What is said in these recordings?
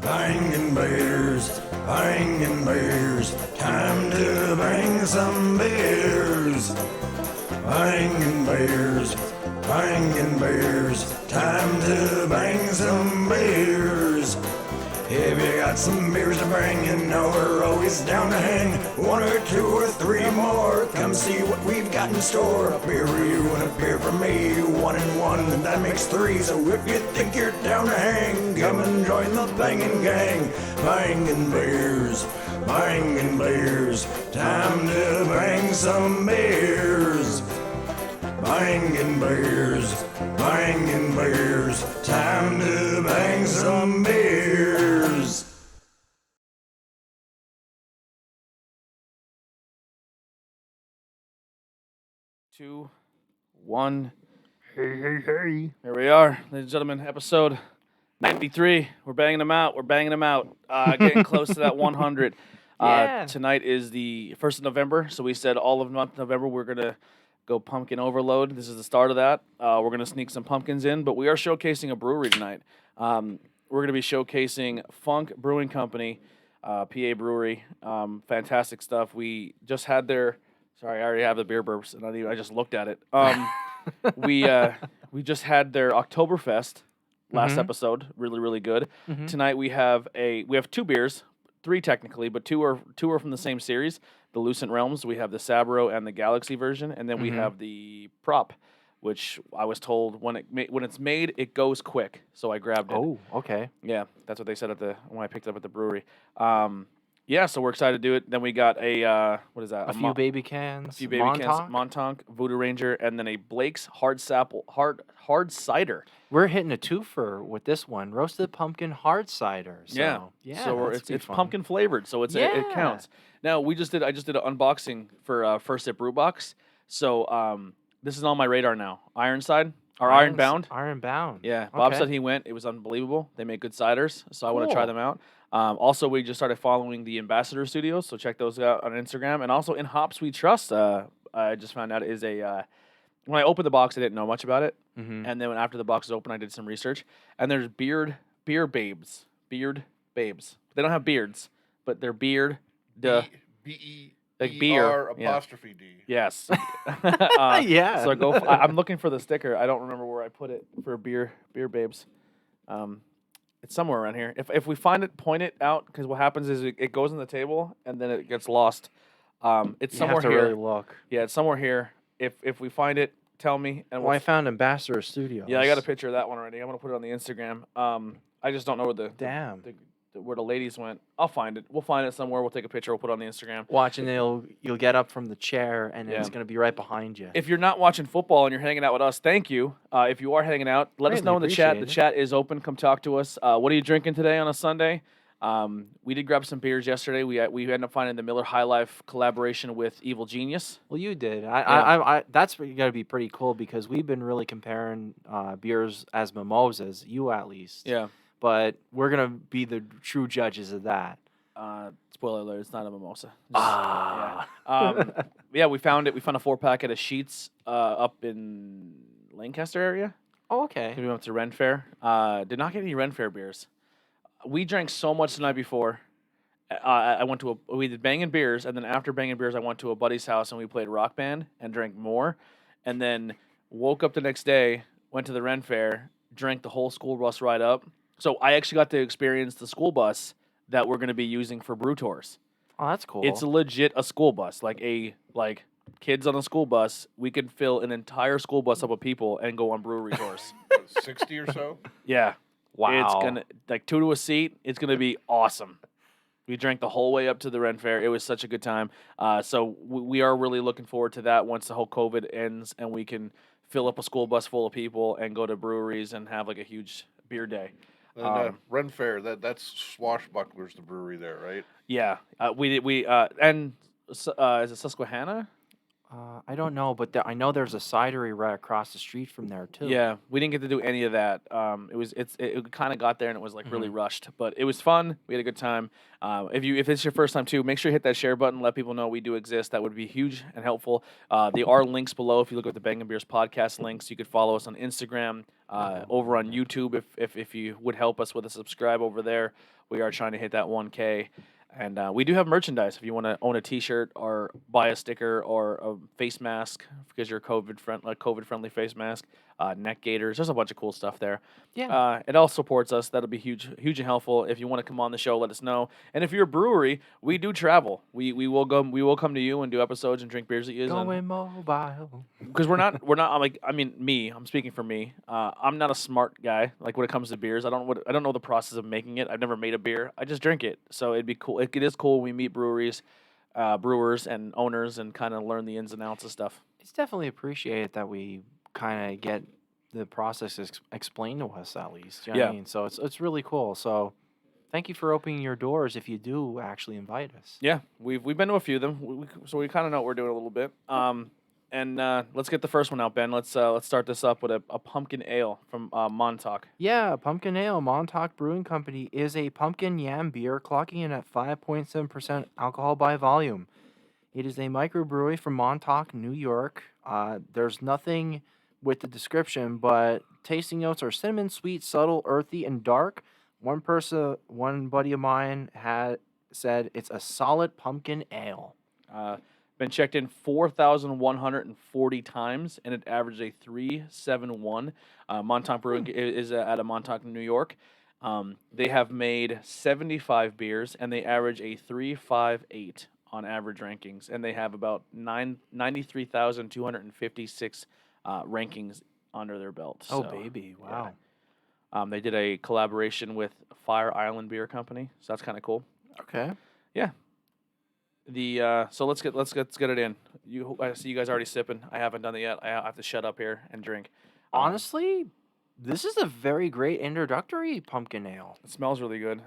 Bangin' beers, bangin' beers, time to bang some beers. Bangin' beers, bangin' beers, time to bang some beers. If you got some beers to bring, you know we're always down to hang. One or two or three more, come see what we've got in store. A beer for you and a beer for me, 1 and 1, and that makes 3. So if you think you're down to hang, come and join the bangin' gang. Bangin' beers, time to bang some beers. Bangin' beers, time to bang some beers. 2, 1. Hey. Here we are, ladies and gentlemen, episode 93. We're banging them out. Getting close to that 100. Yeah. Tonight is the 1st of November, so we said all of month November we're going to go pumpkin overload. This is the start of that. We're going to sneak some pumpkins in, but we are showcasing a brewery tonight. We're going to be showcasing Funk Brewing Company, PA Brewery. Fantastic stuff. We just had their... Sorry, I already have the beer burps, and I just looked at it. We just had their Oktoberfest last episode. Really, really good. Tonight we have 2 beers, 3 technically, but two are from the same series. The Lucid Realms. We have the Sabro and the Galaxy version, and then we have the Prop, which I was told when it's made, it goes quick. So I grabbed it. Oh, okay. Yeah, that's what they said when I picked it up at the brewery. Yeah, so we're excited to do it. Then we got a what is that? A few baby cans. A few baby cans, Montauk, Voodoo Ranger, and then a Blake's hard cider. We're hitting a twofer with this one, roasted pumpkin hard cider. So, So it's pumpkin flavored, so it counts. Now I just did an unboxing for First Sip Brew Box. So this is on my radar now. Ironbound. Ironbound. Yeah, Bob said he went. It was unbelievable. They make good ciders, so I want to try them out. Also, we just started following the Ambassador Studios, so check those out on Instagram. And also in Hops We Trust, I just found out is a... when I opened the box, I didn't know much about it. And then after the box is open, I did some research. And there's beer babes. Beard babes. They don't have beards, but they're beard... like beer apostrophe D. Yes. Yeah. So I'm looking for the sticker. I don't remember where I put it for beer babes. It's somewhere around here. If we find it, point it out, because what happens is it goes on the table and then it gets lost. It's somewhere here. You have to really look. Yeah, it's somewhere here. If we find it, tell me. And I found Ambassador Studios. Yeah, I got a picture of that one already. I'm gonna put it on the Instagram. I just don't know where where the ladies went. I'll find it. We'll find it somewhere. We'll take a picture. We'll put it on the Instagram. Watch, and you'll get up from the chair, and it's going to be right behind you. If you're not watching football and you're hanging out with us, thank you. If you are hanging out, let us know in the chat. The chat is open. Come talk to us. What are you drinking today on a Sunday? We did grab some beers yesterday. We ended up finding the Miller High Life collaboration with Evil Genius. Well, you did. I that's got to be pretty cool, because we've been really comparing beers as mimosas. You at least. Yeah. But we're going to be the true judges of that. Spoiler alert, it's not a mimosa. Yeah. We found it. We found a 4-pack at a Sheets up in Lancaster area. Oh, okay. We went to Ren Fair. Did not get any Ren Fair beers. We drank so much the night before. We did Bangin' Beers, and then after Bangin' Beers, I went to a buddy's house, and we played Rock Band and drank more. And then woke up the next day, went to the Ren Fair, drank the whole school bus ride up. So I actually got to experience the school bus that we're going to be using for brew tours. Oh, that's cool. It's legit a school bus, like kids on a school bus. We could fill an entire school bus up of people and go on brewery tours. 60 or so? Yeah. Wow. It's gonna 2 to a seat. It's gonna be awesome. We drank the whole way up to the Ren Fair. It was such a good time. So we are really looking forward to that once the whole COVID ends and we can fill up a school bus full of people and go to breweries and have like a huge beer day. And Ren Fair, that's Swashbucklers, the brewery there, right? Yeah, and is it Susquehanna? I don't know, but I know there's a cidery right across the street from there too. Yeah, we didn't get to do any of that. It kind of got there and it was like really Mhm. rushed, but it was fun. We had a good time. If it's your first time too, make sure you hit that share button. Let people know we do exist. That would be huge and helpful. There are links below. If you look at the Bangin Beers podcast links, you could follow us on Instagram, over on YouTube. If you would help us with a subscribe over there, we are trying to hit that 1K. And we do have merchandise if you want to own a T-shirt or buy a sticker or a face mask because you're COVID friendly face mask, neck gaiters. There's a bunch of cool stuff there. Yeah. It all supports us. That'll be huge and helpful. If you want to come on the show, let us know. And if you're a brewery, we do travel. We will go. We will come to you and do episodes and drink beers at you. Going mobile. Because we're not I'm like, I mean, I'm speaking for me. I'm not a smart guy. Like when it comes to beers, I don't know the process of making it. I've never made a beer. I just drink it. So it'd be cool. It is cool when we meet brewers and owners and kind of learn the ins and outs of stuff. It's definitely appreciated that we kind of get the process explained to us at least. You know what I Yeah. mean? So it's really cool. So thank you for opening your doors if you do actually invite us. Yeah, we've been to a few of them, so we kind of know what we're doing a little bit. And let's get the first one out, Ben. Let's start this up with a pumpkin ale from Montauk. Yeah, Pumpkin Ale, Montauk Brewing Company, is a pumpkin yam beer clocking in at 5.7% alcohol by volume. It is a microbrewery from Montauk, New York. There's nothing with the description, but tasting notes are cinnamon, sweet, subtle, earthy, and dark. One buddy of mine had said it's a solid pumpkin ale. Been checked in 4,140 times, and it averaged a 3.71. Montauk Brewing is out of Montauk, New York. They have made 75 beers, and they average a 3.58 on average rankings, and they have about 93,256 rankings under their belt. Oh, So, baby. yeah. Wow. They did a collaboration with Fire Island Beer Company, so that's kind of cool. Okay. Yeah. So let's get it in. I see you guys already sipping. I haven't done it yet. I have to shut up here and drink. Honestly, this is a very great introductory pumpkin ale. It smells really good.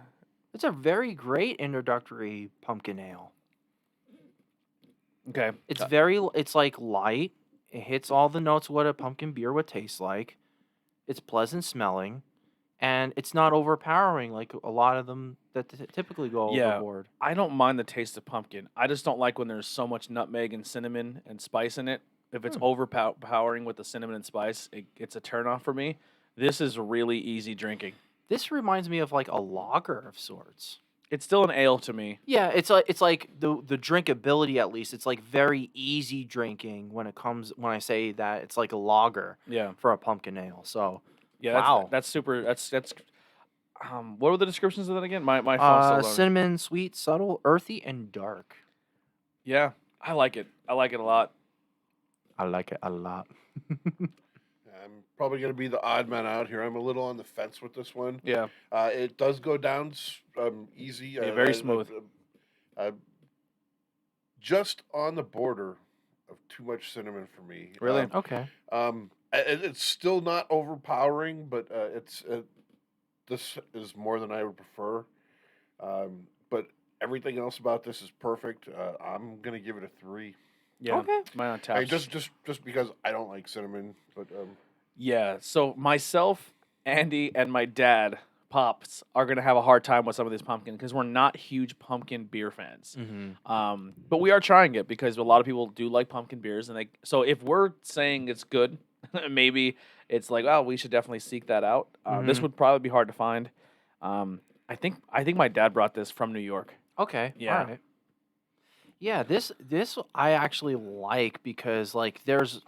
It's a very great introductory pumpkin ale. Okay. It's like light. It hits all the notes of what a pumpkin beer would taste like. It's pleasant smelling, and it's not overpowering like a lot of them that typically go Yeah. overboard. I don't mind the taste of pumpkin. I just don't like when there's so much nutmeg and cinnamon and spice in it. If it's overpowering with the cinnamon and spice, it's a turnoff for me. This is really easy drinking. This reminds me of like a lager of sorts. It's still an ale to me. Yeah, it's like the drinkability at least. It's like very easy drinking when I say that it's like a lager Yeah. for a pumpkin ale. So Yeah. wow. That's super. That's. What were the descriptions of that again? My phone's still loading. Cinnamon, sweet, subtle, earthy, and dark. Yeah, I like it. I like it a lot. I like it a lot. I'm probably going to be the odd man out here. I'm a little on the fence with this one. Yeah. It does go down easy. Yeah, very smooth. Just on the border of too much cinnamon for me. Really? Okay. It's still not overpowering, but this is more than I would prefer. But everything else about this is perfect. I'm going to give it a 3. Yeah. Okay. Mine on I tap. mean, just because I don't like cinnamon, but Yeah. So myself, Andy, and my dad, Pops, are gonna have a hard time with some of these pumpkin because we're not huge pumpkin beer fans. Mm-hmm. But we are trying it because a lot of people do like pumpkin beers, and so if we're saying it's good, maybe it's like, oh, we should definitely seek that out. This Mhm. would probably be hard to find. I think my dad brought this from New York. Okay. Yeah. All right. Yeah, this I actually like because like there's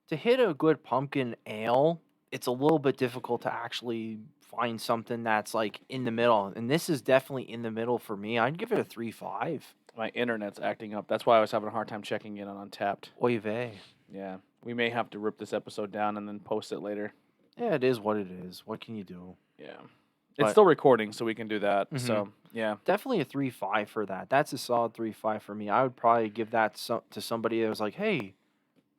to hit a good pumpkin ale, it's a little bit difficult to actually find something that's like in the middle. And this is definitely in the middle for me. I'd give it a 3.5. My internet's acting up. That's why I was having a hard time checking in on Untapped. Oy vey. Yeah, we may have to rip this episode down and then post it later. Yeah, it is what it is. What can you do? Yeah. But- It's still recording, so we can do that. So, yeah. Definitely a 3.5 for that. That's a solid 3.5 for me. I would probably give that to somebody that was like, "Hey,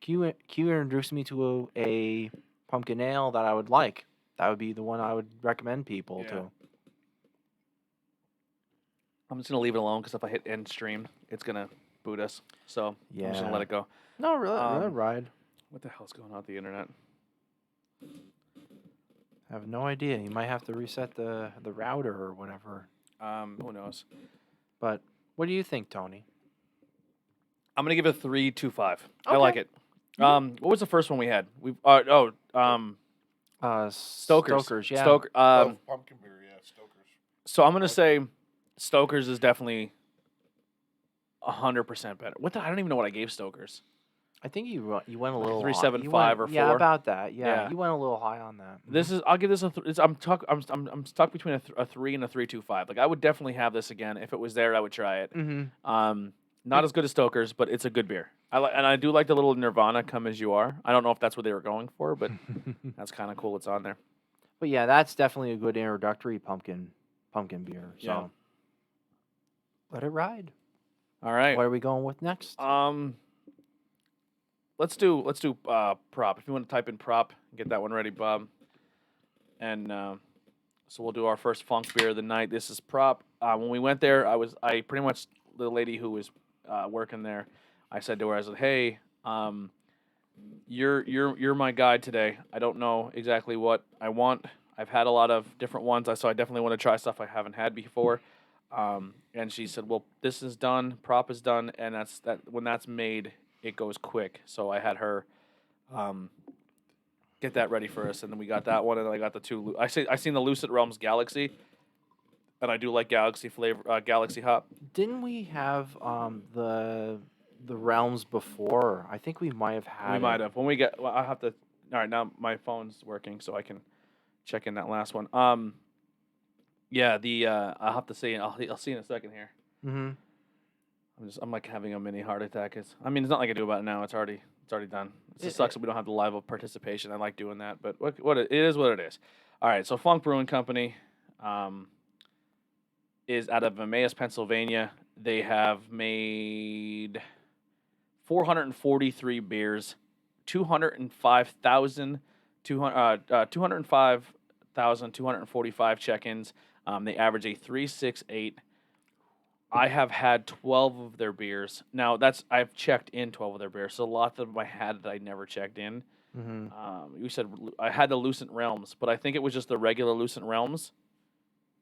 can you introduce me to a pumpkin ale that I would like?" That would be the one I would recommend people Yeah. to. I'm just going to leave it alone because if I hit end stream, it's going to boot us. So I'm just gonna Yeah. let it go. No, really, Um, ride. What the hell's going on with the internet? I have no idea. You might have to reset the router or whatever. Who knows? But what do you think, Tony? I'm gonna give it a 3.25. I Okay. like it. What was the first one we had? Stokers. Yeah. Stoker. Pumpkin beer, yeah, Stoker's. So I'm gonna say Stokers is definitely 100% better. I don't even know what I gave Stokers. I think you went a Like little 3.75 or Yeah, 4. about that. Yeah, Yeah. you went a little high on that. This is. I'll give this a. I'm stuck between a 3 and a 3.25. Like I would definitely have this again if it was there. I would try it. Mm-hmm. Not as good as Stoker's, but it's a good beer. And I do like the little Nirvana "Come as You Are." I don't know if that's what they were going for, but that's kind of cool. It's on there. But yeah, that's definitely a good introductory pumpkin beer. So Yeah. let it ride. All right. What are we going with next? Let's do prop. If you want to type in prop, get that one ready, Bob. And so we'll do our first funk beer of the night. This is prop. When we went there, I pretty much the lady who was working there. I said to her, I said, "Hey, you're my guide today. I don't know exactly what I want. I've had a lot of different ones, so I definitely want to try stuff I haven't had before." And she said, "Well, this is done. Prop is done, and when that's made, it goes quick." So I had her get that ready for us, and then we got that one, and then I got the two. I seen the Lucid Realms Galaxy, and I do like Galaxy flavor, Galaxy hop. Didn't we have the realms before? I think we might have had. We might have. When we get, well, I have to. All right, now my phone's working, so I can check in that last one. Yeah, I'll have to see. I'll see in a second here. Mm-hmm. I'm like having a mini heart attack. It's not like I do about it now. It's already done. It just sucks that we don't have the live participation. I like doing that, but it is what it is. All right, so Funk Brewing Company is out of Emmaus, Pennsylvania. They have made 443 beers, 205,245 check-ins. They average a 3.68. I have had 12 of their beers. Now I've checked in 12 of their beers. So a lot of them I had that I never checked in. Mm-hmm. You said I had the Lucent Realms, but I think it was just the regular Lucent Realms.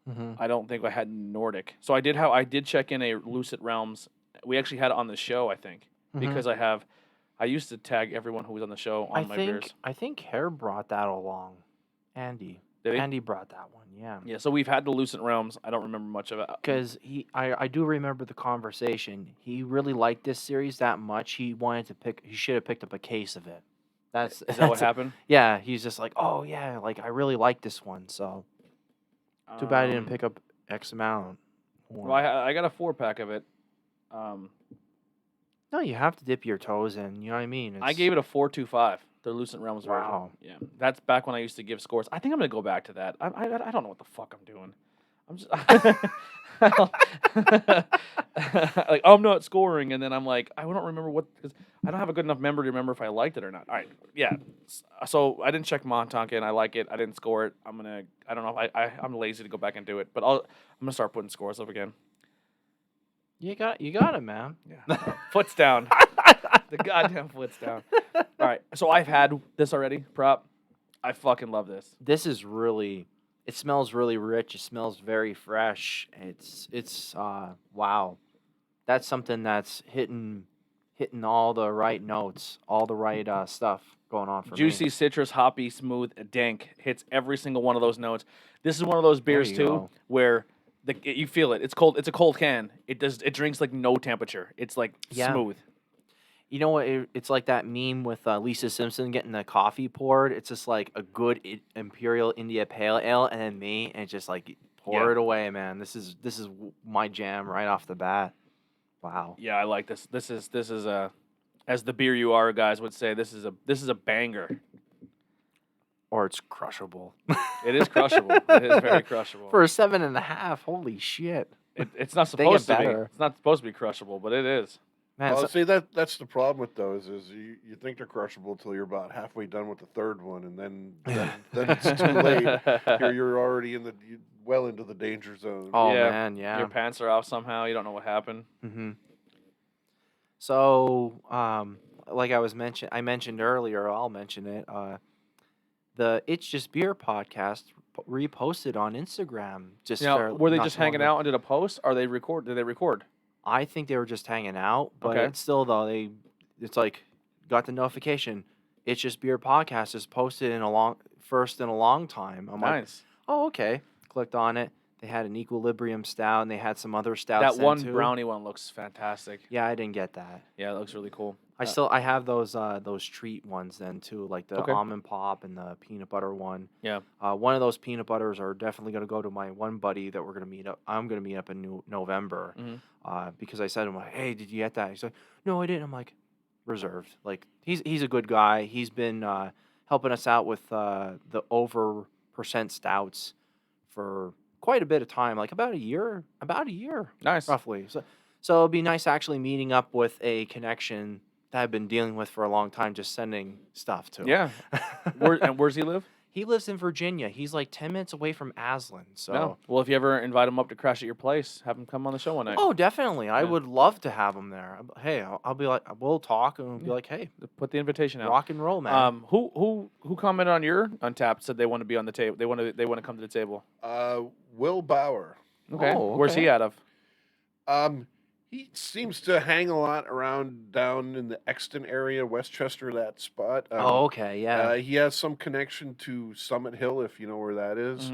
Mm-hmm. I don't think I had Nordic. So I did check in a Lucid Realms. We actually had it on the show, I think, because I used to tag everyone who was on the show on my beers. I think Hare brought that along. Andy. Did he? Andy brought that one, yeah. Yeah, so we've had the Lucent Realms. I don't remember much of it. Because I do remember the conversation. He really liked this series that much. He should have picked up a case of it. Is that what happened? Yeah, he's just like, oh yeah, like I really like this one. So too bad I didn't pick up X amount. Well, I got a 4-pack of it. No, you have to dip your toes in. You know what I mean? I gave it a 4.25. The Lucent Realms version. Wow. Yeah, that's back when I used to give scores. I think I'm gonna go back to that. I don't know what the fuck I'm doing. I'm just like I'm not scoring, and then I'm like I don't remember because I don't have a good enough memory to remember if I liked it or not. All right, yeah. So I didn't check Montauk in. I like it. I didn't score it. I don't know if I'm lazy to go back and do it, but I'm gonna start putting scores up again. You got it, man. Yeah, foot's down. The goddamn foot's down. All right, so I've had this already. Prop. I fucking love this. This is really. It smells really rich. It smells very fresh. It's wow. That's something that's hitting all the right notes, all the right stuff going on for Juicy, me. citrus, hoppy, smooth, dank. Hits every single one of those notes. This is one of those beers too go. where you feel it. It's cold. It's a cold can. It drinks like no temperature. It's like smooth. You know what? It's like that meme with Lisa Simpson getting the coffee poured. It's just like a good Imperial India Pale Ale, and then me, and just like pour it away, man. This is my jam right off the bat. Wow. Yeah, I like this. This is as the beer you are guys would say. This is a banger. Or it's crushable. It is crushable. It is very crushable. For a 7.5, holy shit. It's not supposed to be. better. It's not supposed to be crushable, but it is. Man, Well, see that's the problem with those is you think they're crushable until you're about halfway done with the third one, and then it's too late. You're already well into the danger zone. oh Yeah. man, yeah. Your pants are off somehow. You don't know what happened. Mm-hmm. So, like I mentioned earlier, I'll mention it. The It's Just Beer podcast reposted on Instagram Now, were they not just too long hanging ago. out and did a post? Or they record? Did they record? I think they were just hanging out, but Okay. it's still though it's like got the notification. It's Just Beer podcast is posted in a long time. I'm like, Nice. oh, okay. Clicked on it. They had an Equilibrium stout, and they had some other stouts. That then one too. brownie one looks fantastic. Yeah, I didn't get that. Yeah, it looks really cool. I have those treat ones then too, like the Okay. almond pop and the peanut butter one. Yeah. One of those peanut butters are definitely going to go to my one buddy that we're going to meet up. I'm going to meet up in November. Because I said to him, like, hey, did you get that? He's like, no, I didn't. I'm like, reserved. Like he's a good guy. He's been helping us out with the over percent stouts for quite a bit of time, like about a year. Nice. Roughly. So it'd be nice actually meeting up with a connection that I've been dealing with for a long time, just sending stuff to. Yeah. Where's he live? He lives in Virginia. He's like 10 minutes away from Aslan. So. No. Well, if you ever invite him up to crash at your place, have him come on the show one night. Oh, definitely. I Yeah. would love to have him there. Hey, I'll be like, we'll talk and we'll be like, hey, Put the invitation out. rock and roll, man. Who commented on your Untapped said they want to be on the table? They want to come to the table. Will Bauer. Okay. Oh, Where's he okay. out of? He seems to hang a lot around down in the Exton area, Westchester, that spot. Oh, okay, yeah. He has some connection to Summit Hill, if you know where that is.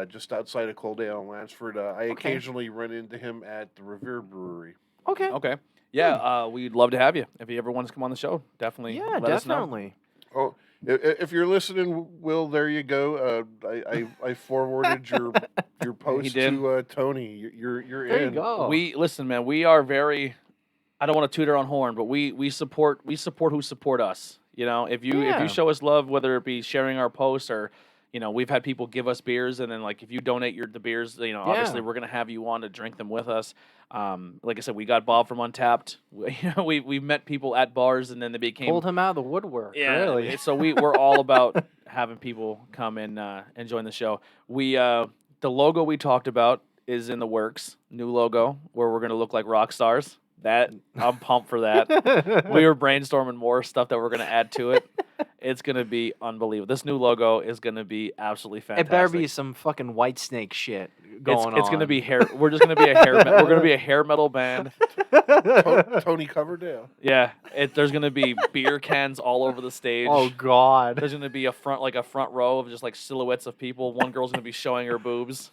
Just outside of Coaldale and Lansford. I occasionally run into him at the Revere Brewery. Okay. Okay. Yeah, we'd love to have you. If you ever want to come on the show, definitely Yeah, let us know. definitely. Oh, if you're listening, Will, there you go. I forwarded your post did. to Tony. You're There in. you go. Listen, man. We are very. I don't want to toot our own horn, but we support who support us. You know, if you Yeah. show us love, whether it be sharing our posts or, you know, we've had people give us beers, and then like if you donate the beers, you know, obviously Yeah. we're gonna have you on to drink them with us. Like I said, we got Bob from Untapped. We met people at bars, and then they became Pulled him out of the woodwork. Yeah, Really. so we're all about having people come and join the show. The logo we talked about is in the works. New logo where we're gonna look like rock stars. That I'm pumped for that. We were brainstorming more stuff that we're gonna add to it. It's gonna be unbelievable. This new logo is gonna be absolutely fantastic. It better be some fucking White Snake shit going on. It's gonna be hair. We're just gonna be a hair. We're gonna be a hair metal band. Tony Coverdale. Yeah, there's gonna be beer cans all over the stage. Oh God. There's gonna be a front row of just like silhouettes of people. One girl's gonna be showing her boobs.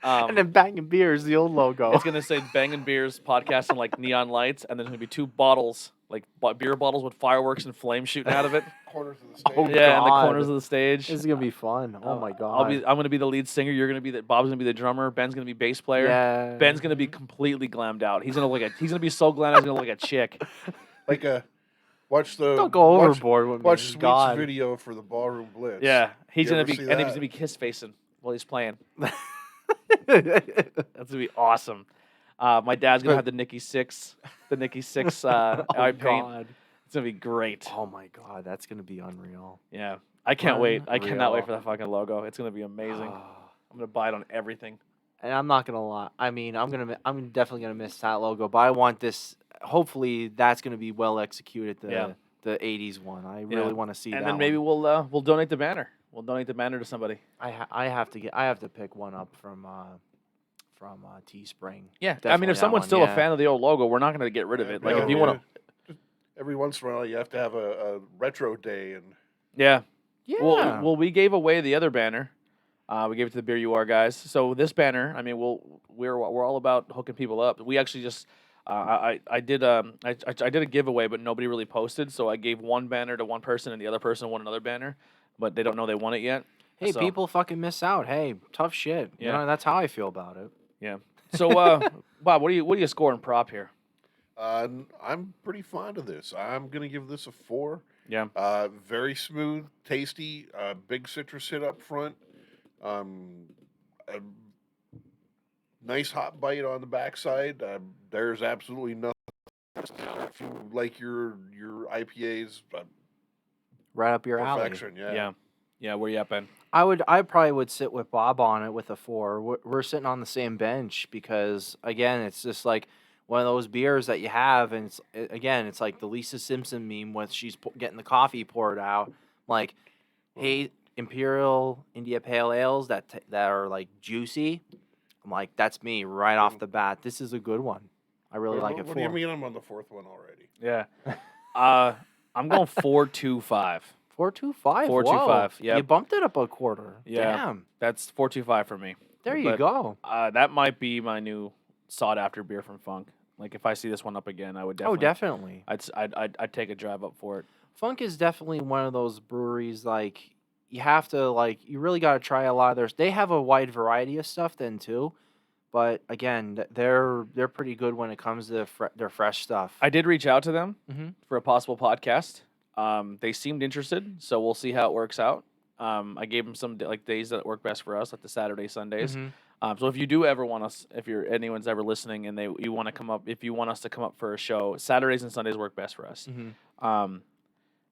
And then Bangin' Beer is the old logo. It's gonna say Bangin' Beers podcast and like neon lights, and there's gonna be two bottles, like beer bottles with fireworks and flames shooting out of it. Corners of the stage. Oh, Yeah, in the God. corners of the stage. This is gonna be fun. Oh my God. I'm gonna be the lead singer. You're gonna be Bob's gonna be the drummer. Ben's gonna be bass player. Yeah. Ben's gonna be completely glammed out. He's gonna be so glammed out. He's gonna look like a chick. Like watch the Don't go watch- overboard with me. Watch Sweet's God. video for the Ballroom Blitz. Yeah, he's You gonna ever be, see and he's that? gonna be kiss facing while he's playing. That's gonna be awesome. My dad's gonna have the Nikki Six Oh eye paint. God. It's gonna be great. Oh my God. That's gonna be unreal. Yeah, I can't wait. I cannot wait Unreal. for that fucking logo. It's gonna be amazing. I'm gonna buy it on everything. And I'm not gonna lie. I mean, I'm definitely gonna miss that logo. But I want this. Hopefully, that's gonna be well executed. The '80s one. I really want to see that. And then maybe one. we'll donate the banner. We'll donate the banner to somebody. I have to pick one up from Teespring. Yeah, I Definitely mean, if that someone's one, still yeah. a fan of the old logo, we're not gonna get rid of it. Like Yeah, if you yeah. want to, Every once in a while, you have to have a retro day, and yeah. Yeah. Well, we gave away the other banner. We gave it to the Beer You Are guys. So this banner, I mean, we're all about hooking people up. We actually just I did a giveaway, but nobody really posted. So I gave one banner to one person, and the other person won another banner, but they don't know they won it yet. Hey, So, people fucking miss out. Hey, tough shit. Yeah. You know, that's how I feel about it. Yeah. So Bob, what do you score in prop here? I'm pretty fond of this. I'm gonna give this a 4. Yeah. Very smooth, tasty, big citrus hit up front. A nice hot bite on the backside. There's absolutely nothing. If you like your IPAs, Right up your alley. perfection. Yeah. Yeah. Where you at, Ben? I probably would sit with Bob on it with a 4. We're sitting on the same bench because again, it's just like one of those beers that you have, and it's like the Lisa Simpson meme with she's getting the coffee poured out. Like, hey, Imperial India Pale Ales that are like juicy. I'm like, that's me right off the bat. This is a good one. I really like it. What do you mean I'm on the fourth one already? Yeah. I'm going 4.25. 4.25. 4.25. Yeah, you bumped it up a quarter. Yeah. Damn. That's 4.25 for me. There you go. That might be my new sought after beer from Funk. Like if I see this one up again, I would definitely. Oh, definitely. I'd take a drive up for it. Funk is definitely one of those breweries like you have to you really got to try a lot of theirs. They have a wide variety of stuff then too, but again, they're pretty good when it comes to their fresh stuff. I did reach out to them Mm-hmm. for a possible podcast. They seemed interested, so we'll see how it works out. I gave them some days that work best for us, like the Saturday, Sundays. Mm-hmm. So if you do ever want us, if anyone's ever listening and you want to come up, if you want us to come up for a show, Saturdays and Sundays work best for us. Mm-hmm.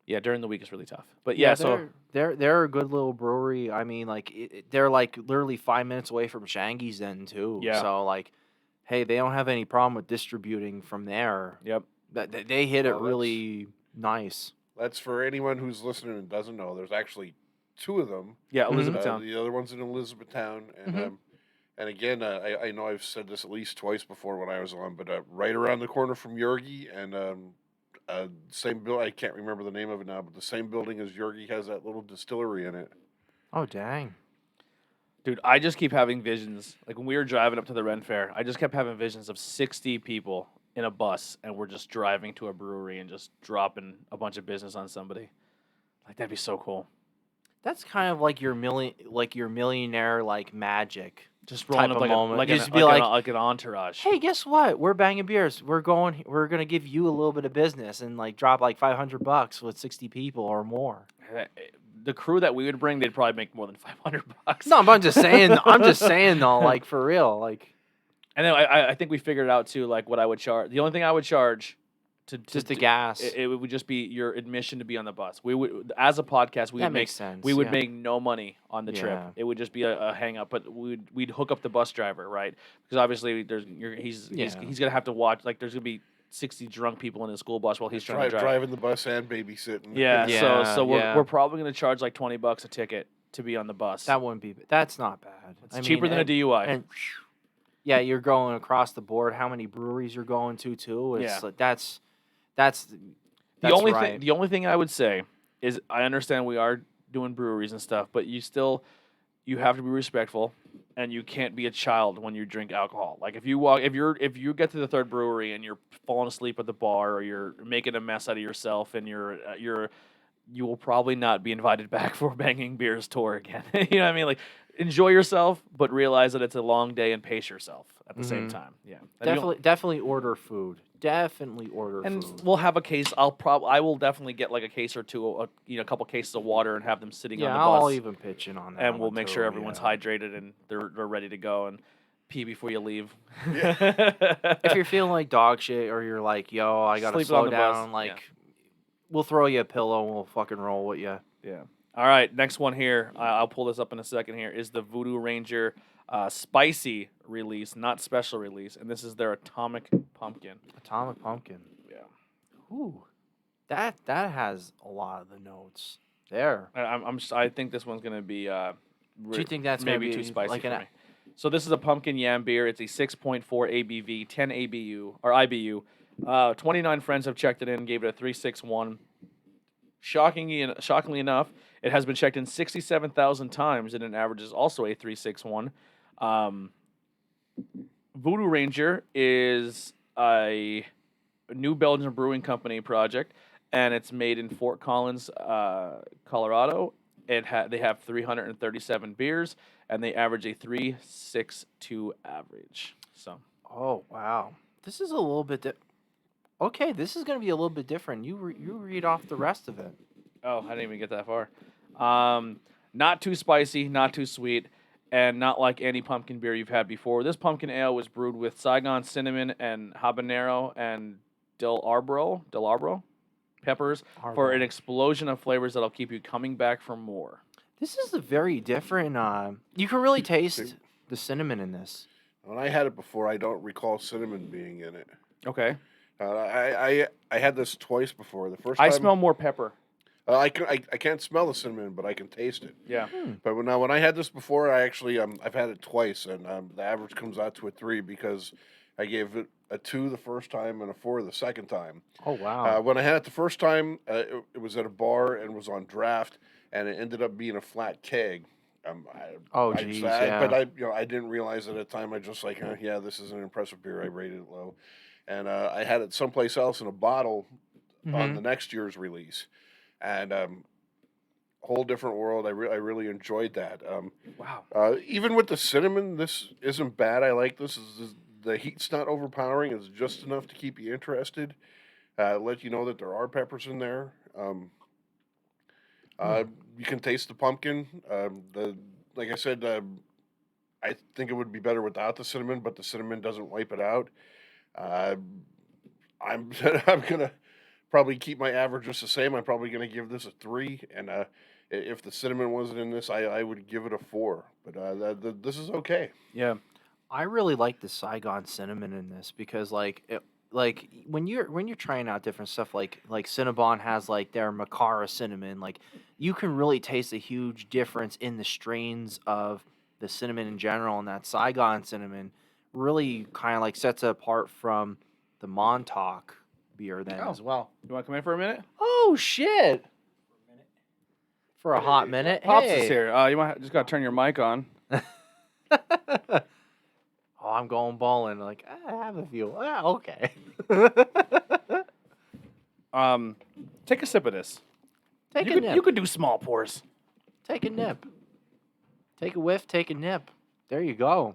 Yeah, during the week is really tough. But yeah, so they're a good little brewery. I mean, they're like literally 5 minutes away from Shangy's then too. Yeah. So hey, they don't have any problem with distributing from there. Yep. They hit it really nice. That's for anyone who's listening and doesn't know. There's actually 2 of them. Yeah, Elizabethtown. The other one's in Elizabethtown, and and again, I know I've said this at least twice before when I was on, but right around the corner from Yorgi, and same building. I can't remember the name of it now, but the same building as Yorgi has that little distillery in it. Oh dang! Dude, I just keep having visions. Like when we were driving up to the Ren Fair, I just kept having visions of 60 people in a bus, and we're just driving to a brewery and just dropping a bunch of business on somebody. Like that'd be so cool. That's kind of like your millionaire magic. Just rolling type up of moment. like Just like an entourage. Hey, guess what? We're banging beers. We're gonna give you a little bit of business and drop $500 with 60 people or more. The crew that we would bring, they'd probably make more than $500. No, but I'm just saying. I'm just saying though, for real, And then I think we figured it out too. Like what I would charge. The only thing I would charge just the gas. It would just be your admission to be on the bus. We would, as a podcast, we that would makes sense. we would yeah. make no money on the trip. Yeah. It would just be a hang up. But we'd hook up the bus driver, right? Because obviously he's gonna have to watch. Like there's gonna be 60 drunk people in his school bus while he's trying to drive. Driving the bus and babysitting. Yeah. Yeah, So yeah. we're probably gonna charge $20 a ticket to be on the bus. That wouldn't be. That's not bad. It's cheaper than a DUI. And yeah, you're going across the board. How many breweries you're going to too? It's that's the only thing I would say is I understand we are doing breweries and stuff, but you have to be respectful, and you can't be a child when you drink alcohol. Like if you get to the third brewery and you're falling asleep at the bar or you're making a mess out of yourself and you will probably not be invited back for Banging Beers tour again. You know what I mean? Like enjoy yourself, but realize that it's a long day and pace yourself at the same time. Yeah, definitely order food. Definitely order and food. we'll have a case. I will definitely get a case or two, a couple cases of water, and have them sitting on the bus. I'll even pitch in on that. And we'll make sure everyone's hydrated and they're ready to go and pee before you leave. If you're feeling like dog shit or you're like, yo, I gotta slow down, we'll throw you a pillow and we'll fucking roll with you. Yeah. All right, next one here. I'll pull this up in a second. Here is the Voodoo Ranger spicy release, not special release, and this is their Atomic Pumpkin. Atomic Pumpkin. Yeah. Ooh, that has a lot of the notes there. I think this one's gonna be. Do you think that's maybe gonna be too spicy for an me? So this is a pumpkin yam beer. It's a 6.4 ABV, 10 ABU or IBU. 29 friends have checked it in, gave it a 3.61. Shockingly enough, it has been checked in 67,000 times, and it averages also a 3.61. Voodoo Ranger is a new Belgian brewing company project, and it's made in Fort Collins, Colorado. They have 337 beers, and they average a 3.62 average. So. Oh wow, this is a little bit. Okay, this is going to be a little bit different. You read off the rest of it. Oh, I didn't even get that far. Not too spicy, not too sweet, and not like any pumpkin beer you've had before. This pumpkin ale was brewed with Saigon cinnamon and habanero and Del Arbro peppers for an explosion of flavors that'll keep you coming back for more. This is a very different. You can really taste the cinnamon in this. When I had it before, I don't recall cinnamon being in it. Okay. I had this twice before. The first I time smell more pepper. I can't smell the cinnamon, but I can taste it. Yeah. But when I had this before, I actually I've had it twice, and the average comes out to a 3 because I gave it a 2 the first time and a 4 the second time. Oh wow. When I had it the first time, it was at a bar and was on draft, and it ended up being a flat keg. Geez, yeah. But I didn't realize at the time. I just like, yeah, this is an impressive beer. I rated it low, and I had it someplace else in a bottle on the next year's release, and whole different world. I really enjoyed that. Wow. Even with the cinnamon, this isn't bad. I like this. The heat's not overpowering. It's just enough to keep you interested. Let you know that there are peppers in there. You can taste the pumpkin. Like I said, I think it would be better without the cinnamon, but the cinnamon doesn't wipe it out. I'm I'm gonna probably keep my average just the same. I'm probably gonna give this a 3, and if the cinnamon wasn't in this, I would give it a 4. But this is okay. Yeah. I really like the Saigon cinnamon in this because like when you're trying out different stuff like Cinnabon has like their Macara cinnamon, like you can really taste a huge difference in the strains of the cinnamon in general, and that Saigon cinnamon really kind of like sets it apart from the Montauk beer then as well. You want to come in for a minute? Oh shit. For a hot minute. Pops Hey. is here. You might just got to turn your mic on. Oh, I'm going bowling. Like, I have a few. Okay. Take a sip of this. Take a Could, nip. you could do small pours. Take a nip. Take a whiff. Take a nip. There you go.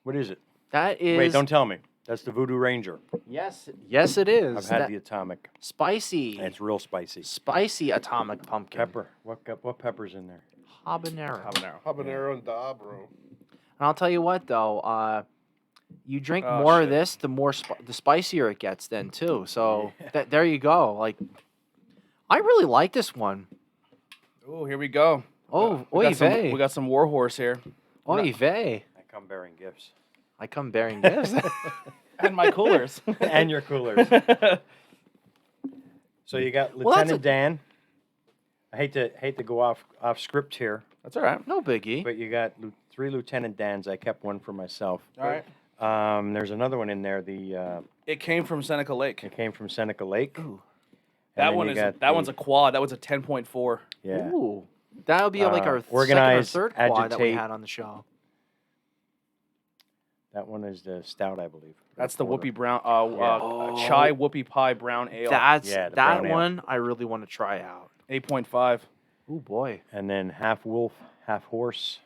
What is it? That is. Wait, don't tell me. That's the Voodoo Ranger. Yes, it is. I've had the atomic. Spicy. And it's real spicy. Spicy atomic pumpkin. Pepper. What pepper's in there? Habanero. Habanero and Dabro. And I'll tell you what, though, you drink Oh, more of shit. this, the more the spicier it gets, then too. So there you go. Like, I really like this one. Oh, here we go. Oh, we oy got some, vey. we got some Warhorse here. Oy vey. I come bearing gifts. I come bearing gifts. And my coolers. And your coolers. So you got Well, that's Lieutenant Dan. I hate to go off script here, That's all right. No biggie. but you got 3 Lieutenant Dans. I kept one for myself. All right. There's another one in there. It came from Seneca Lake. It came from Seneca Lake. Ooh. That then one you is got that one's a quad. That was a 10.4. Yeah. Ooh. That would be like our Organized second or third quad that we Agitate. had on the show. That one is the stout, I believe. That's the Porter. Whoopie Brown, Oh. Chai Whoopie Pie Brown Ale. That's Yeah, the that brown ale. one I really want to try out. 8.5. Oh boy. And then half wolf, half horse.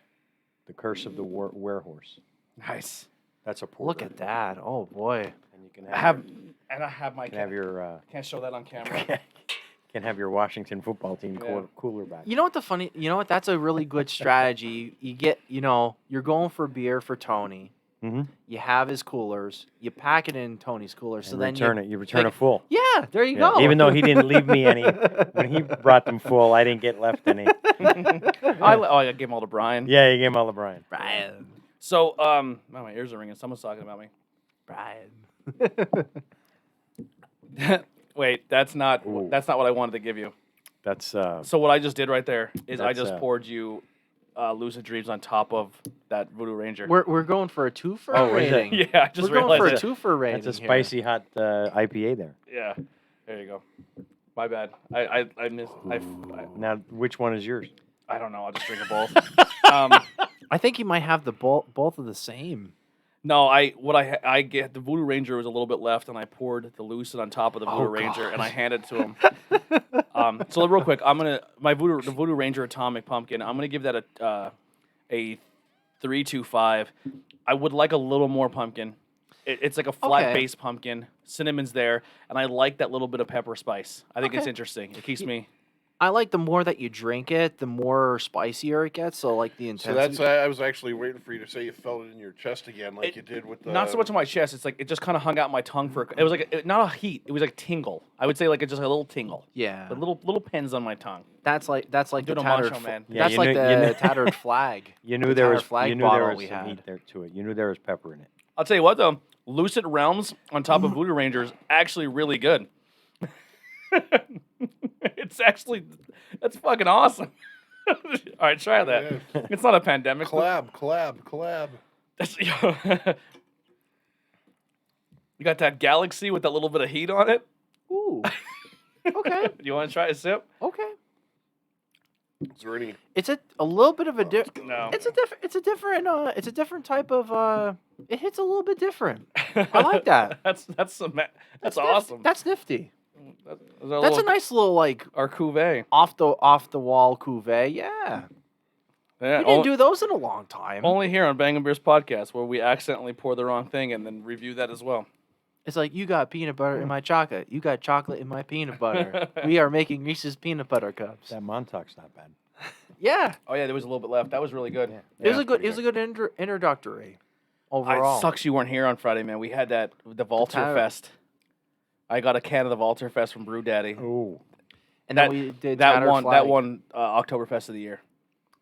The Curse of the Werehorse. Nice. That's a porter. Look at that. Oh boy. And you can I have, have my. can have your Can't show that on camera. can have your Washington football team Yeah. cooler back. You know what that's a really good strategy. You get, you're going for beer for Tony. Mm-hmm. You have his coolers. You pack it in Tony's cooler. So then You return take- it full. Yeah, there you Yeah, go. even though he didn't leave me any when he brought them full, I didn't get left any. I gave them all to Brian. Yeah, you gave him all to Brian. Brian. So, my ears are ringing. Someone's talking about me. Brian. Wait, that's not Ooh. what I wanted to give you. That's So what I just did right there is I That's, just poured you Lucid Dreams on top of that Voodoo Ranger. We're going for a twofer Oh, is it? rating. yeah, I just We're going realized for a it. twofer rating. that's a here. spicy hot IPA there. Yeah, there you go. My bad. I missed. Now, which one is yours? I don't know. I'll just drink them both. I think you might have the both of the same. No, I get the Voodoo Ranger was a little bit left, and I poured the Lucid on top of the Voodoo Oh, Ranger, and I gosh. handed it to him. So real quick, the Voodoo Ranger Atomic Pumpkin. I'm gonna give that a 3.25. I would like a little more pumpkin. It's like a flat Okay. base pumpkin. Cinnamon's there, and I like that little bit of pepper spice. I think it's Okay. interesting. It keeps me. I like the more that you drink it, the more spicier it gets. So like the So intensity. that's I was actually waiting for you to say you felt it in your chest again, like you did with the. Not so much on my chest. It's like it just kind of hung out my tongue for. It was like not a heat. It was like tingle. I would say like just a little tingle. Yeah. The little pins on my tongue. That's like the Doing a tattered macho man. Yeah, that's you like knew- the you knew- tattered flag. You knew The there tattered was flag you knew there bottle was we some had. heat there to it. You knew there was pepper in it. I'll tell you what though, Lucid Realms on top of Voodoo Ranger is actually really good. That's fucking awesome. All right, try that. Yeah. It's not a pandemic. Collab. That's, you got that galaxy with that little bit of heat on it. Ooh. Okay. You want to try a sip? Okay. Is there any? It's a little bit of a No. It's a different type of it hits a little bit different. I like that. That's That's awesome. That's nifty. That's our That's a little- nice little like our cuvee. off the wall cuvee. Yeah. Yeah, We didn't do those in a long time. only here on Bangin Beers podcast where we accidentally pour the wrong thing and then review that as well. It's like you got peanut butter in my chocolate. You got chocolate in my peanut butter. We are making Reese's peanut butter cups. That Montauk's not bad. Yeah. Oh yeah, there was a little bit left. That was really good. Yeah. It was Yeah, a good. pretty It was a good introductory. Overall, It sucks you weren't here on Friday, man. We had the Valter Tyler- Fest. I got a can of the Valter Fest from Brew Daddy. Oh, and that- then we did That Tattered one, Flag. Oktoberfest of the year.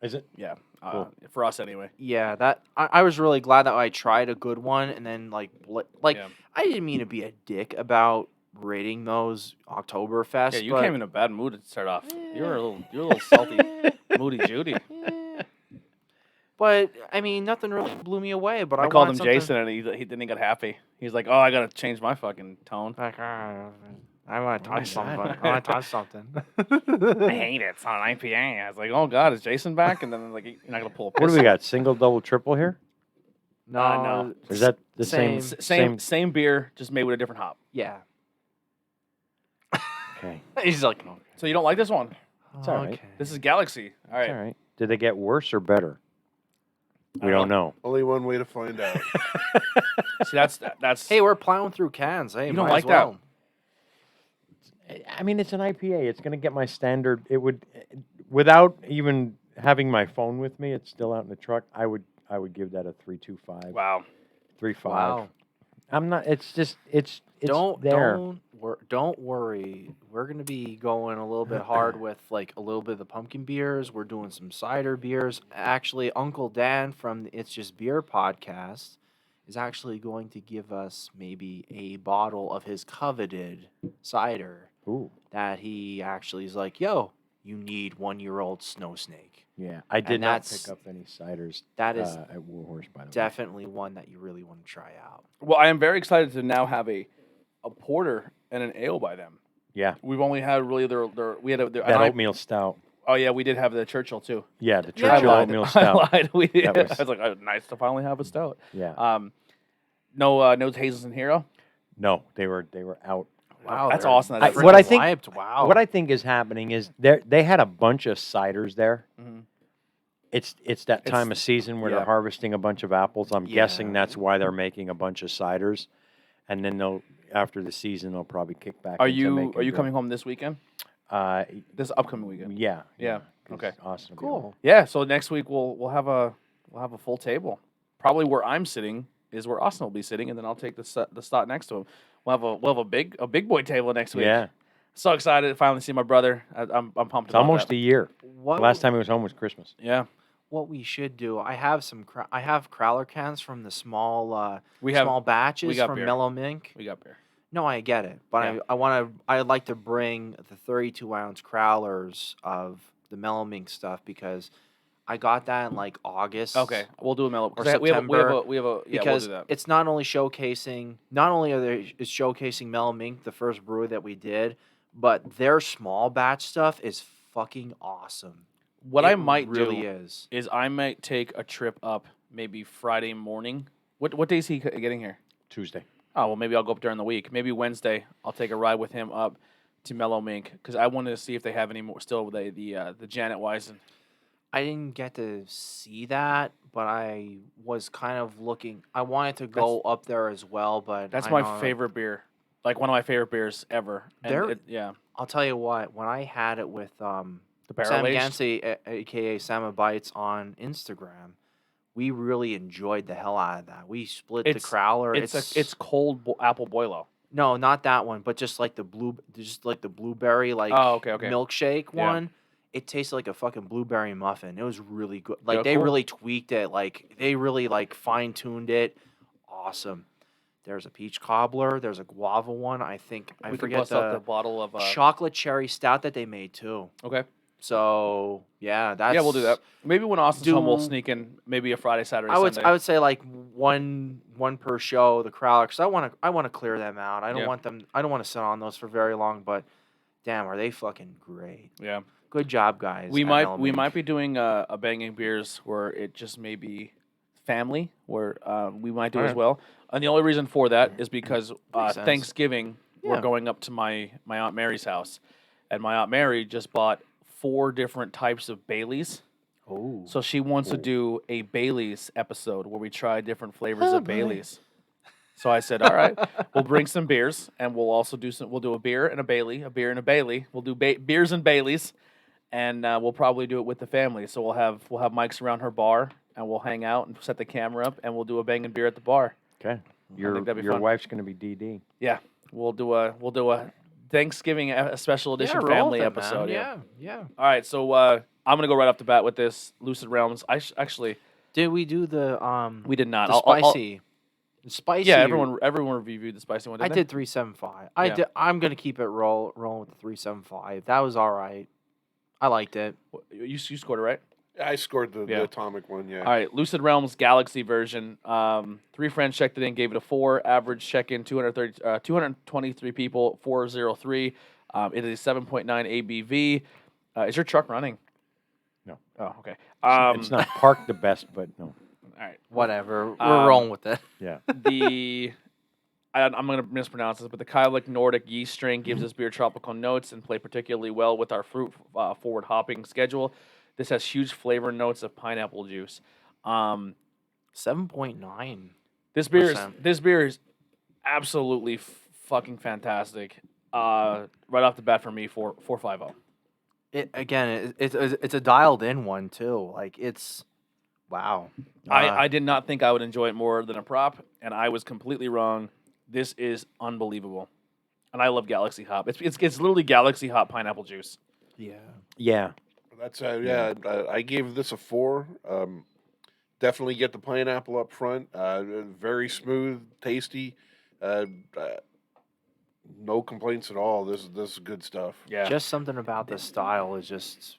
is it? Yeah, Cool. for us anyway. Yeah, that I was really glad that I tried a good one, and then like Yeah. I didn't mean to be a dick about rating those Oktoberfest. Yeah, you but, came in a bad mood to start off. You're a little salty, moody Judy. But I mean, nothing really blew me away. But I I called him wanted something- Jason, and he then he got happy. He's like, "Oh, I gotta change my fucking tone." Like, I want to Oh my touch something. God. I want to touch something. I hate it. It's on IPA. I was like, "Oh God, is Jason back?" And then like, you're not gonna pull a What do piss. we got? Single, double, triple here? No, no. Is that the Same. Same beer, just made with a different hop. Yeah. Okay, He's like, no. So you don't like this one? It's all right. This is Galaxy. All right. all right. Did they get worse or better? We I don't don't know. Only one way to find out. See, that's. Hey, we're plowing through cans. Hey, You don't might like as well. I mean, it's an IPA. It's going to get my standard. It would, without even having my phone with me. It's still out in the truck. I would give that a 3.25. Wow. 3.5. Wow. I'm not. It's just. It's Don't there. don't worry. We're gonna be going a little bit hard with like a little bit of the pumpkin beers. We're doing some cider beers. Actually, Uncle Dan from the It's Just Beer podcast is actually going to give us maybe a bottle of his coveted cider Ooh. that he actually is like, yo, you need 1-year-old snow snake. Yeah. I did not that's- pick up any ciders. That is at Warhorse, by the way. definitely one that you really want to try out. Well, I am very excited to now have a porter and an ale by them. Yeah. We've only had really their we had That oatmeal stout. Oh yeah, we did have the Churchill too. Yeah, the Yeah. Churchill I lied. oatmeal I stout. lied. We did. That was- I was like, oh, nice to finally have a stout. Yeah. No Hazels and Hero. No, they were out. Wow, That's they're awesome. That's what I freaking think- wiped. Wow. What I think is happening is they had a bunch of ciders there. Mhm. It's that time It's- of season where yeah. they're harvesting a bunch of apples. I'm guessing Yeah. that's why they're making a bunch of ciders, and then after the season they'll probably kick back. Are into you making coming home this weekend? home? This upcoming weekend? Yeah. Yeah, 'cause okay. Austin will be home. Cool. Yeah. So next week we'll have a full table. Probably where I'm sitting is where Austin will be sitting, and then I'll take the slot next to him. We'll have a big boy table next week. Yeah. So excited to finally see my brother. I'm pumped. It's about almost that. a year. What Last time he was home was Christmas. Yeah. what we should do? I have some. I have crowler cans from the small. We have small batches got from beer. Mellow Mink. we got beer. No, I get it, but Yeah. I want to. I'd like to bring the 32-ounce crowlers of the Mellow Mink stuff because I got that in like August. Okay, we'll do a mellow. Or 'cause we have September, a yeah, Because we'll do that. it's not only showcasing. Not only are they it's showcasing Mellow Mink, the first brewery that we did, but their small batch stuff is fucking awesome. What It I might really do is. I might take a trip up maybe Friday morning. What day is he getting here? Tuesday. Oh well, maybe I'll go up during the week. Maybe Wednesday I'll take a ride with him up to Mellow Mink because I wanted to see if they have any more still the Janet Wisen. I didn't get to see that, but I was kind of looking. I wanted to go up there as well, but That's I my know favorite beer. Like one of my favorite beers ever. And They're- yeah. I'll tell you what. When I had it with The Sam barrel-aged? Gansey, aka Sama Bites, on Instagram, we really enjoyed the hell out of that. We split the crowler. It's cold apple boilo. No, not that one, but just like the blueberry Oh, okay. milkshake Yeah. one. It tasted like a fucking blueberry muffin. It was really good. Yeah, Like they cool. really tweaked it. Like they really like fine tuned it. Awesome. There's a peach cobbler. There's a guava one. I think I We could forget bust out the bottle of chocolate cherry stout that they made too. Okay. So yeah, that's Yeah, we'll do that. Maybe when Austin's home, we'll Do- sneak in maybe a Friday, Saturday, I would Sunday. I would say like one per show, the crowler, because I want to clear them out. I don't Yeah. want them. I don't want to sit on those for very long. But damn, are they fucking great? Yeah. Good job, guys. We at might Element. be doing a Banging Beers where it just may be family, where we might do as Alright. well. And the only reason for that is because Makes sense. Thanksgiving we're Yeah. going up to my Aunt Mary's house, and my Aunt Mary just bought 4 different types of Baileys. Oh, So she wants to do a Bailey's episode where we try different flavors of boy. Baileys. So I said, all right, we'll bring some beers, and we'll also do we'll do a beer and a Bailey, a beer and a Bailey. We'll do beers and Baileys, and we'll probably do it with the family. So we'll have mics around her bar, and we'll hang out and set the camera up, and we'll do a banging beer at the bar. Okay. think Your that'd be your fun. wife's going to be DD. Yeah, we'll do a Thanksgiving a special edition roll family with it, man. episode. Yeah. All right, so I'm gonna go right off the bat with this Lucid Realms. Actually, Did we do the we did not. the I'll- spicy? The spicy. yeah, everyone reviewed the spicy one. I Didn't they? did 375. Yeah. I'm gonna keep it rolling with the 375. That was all right. I liked it. You scored it right. I scored the Yeah. atomic one. Yeah. All right, Lucid Realms Galaxy version. 3 friends checked it in, gave it a 4. Average check-in 223 people, 403. It is a 7.9 ABV. Is your truck running? No. Oh, okay. It's not parked the best, but no. All right. Whatever. We're rolling with it. Yeah. I'm going to mispronounce this, but the Kyluk Nordic yeast strain gives this beer tropical notes and play particularly well with our fruit forward hopping schedule. This has huge flavor notes of pineapple juice. 7.9. This beer is absolutely fucking fantastic. Right off the bat for me, 450. It's a dialed in one too. Like it's wow. I did not think I would enjoy it more than a prop, and I was completely wrong. This is unbelievable, and I love Galaxy Hop. It's literally Galaxy Hop pineapple juice. Yeah. Yeah. That's I gave this a 4. Definitely get the pineapple up front. Very smooth, tasty. No complaints at all. This is good stuff. Yeah, Just something about the style is just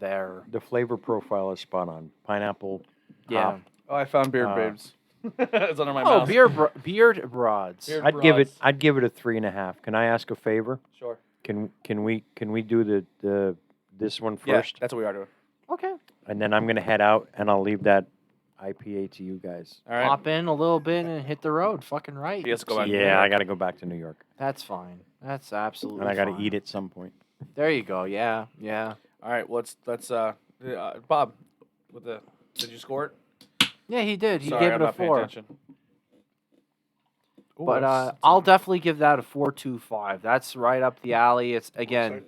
there. The flavor profile is spot on. Pineapple. Yeah. hop. Oh, I found Beard Uh, Babes. It's under my Oh, mouth. beard broads. Beard I'd give it. broads. I'd give it a 3.5. Can I ask a favor? Sure. Can we do this one Yeah, first, that's what we are doing. Okay. and then I'm gonna head out and I'll leave that IPA to you guys. All right. Pop in a little bit and hit the road. Fucking right. He has to go back. to New Yeah, York. I got to go back to New York, That's fine. That's absolutely. and I got to fine. eat at some point. There you go. Yeah. All right. Well, let's Bob, did you score it? Yeah, he did. He Sorry, gave I'm it a not paying 4. attention. Ooh, But that's- I'll definitely give that a 4.25. That's right up the alley. It's again,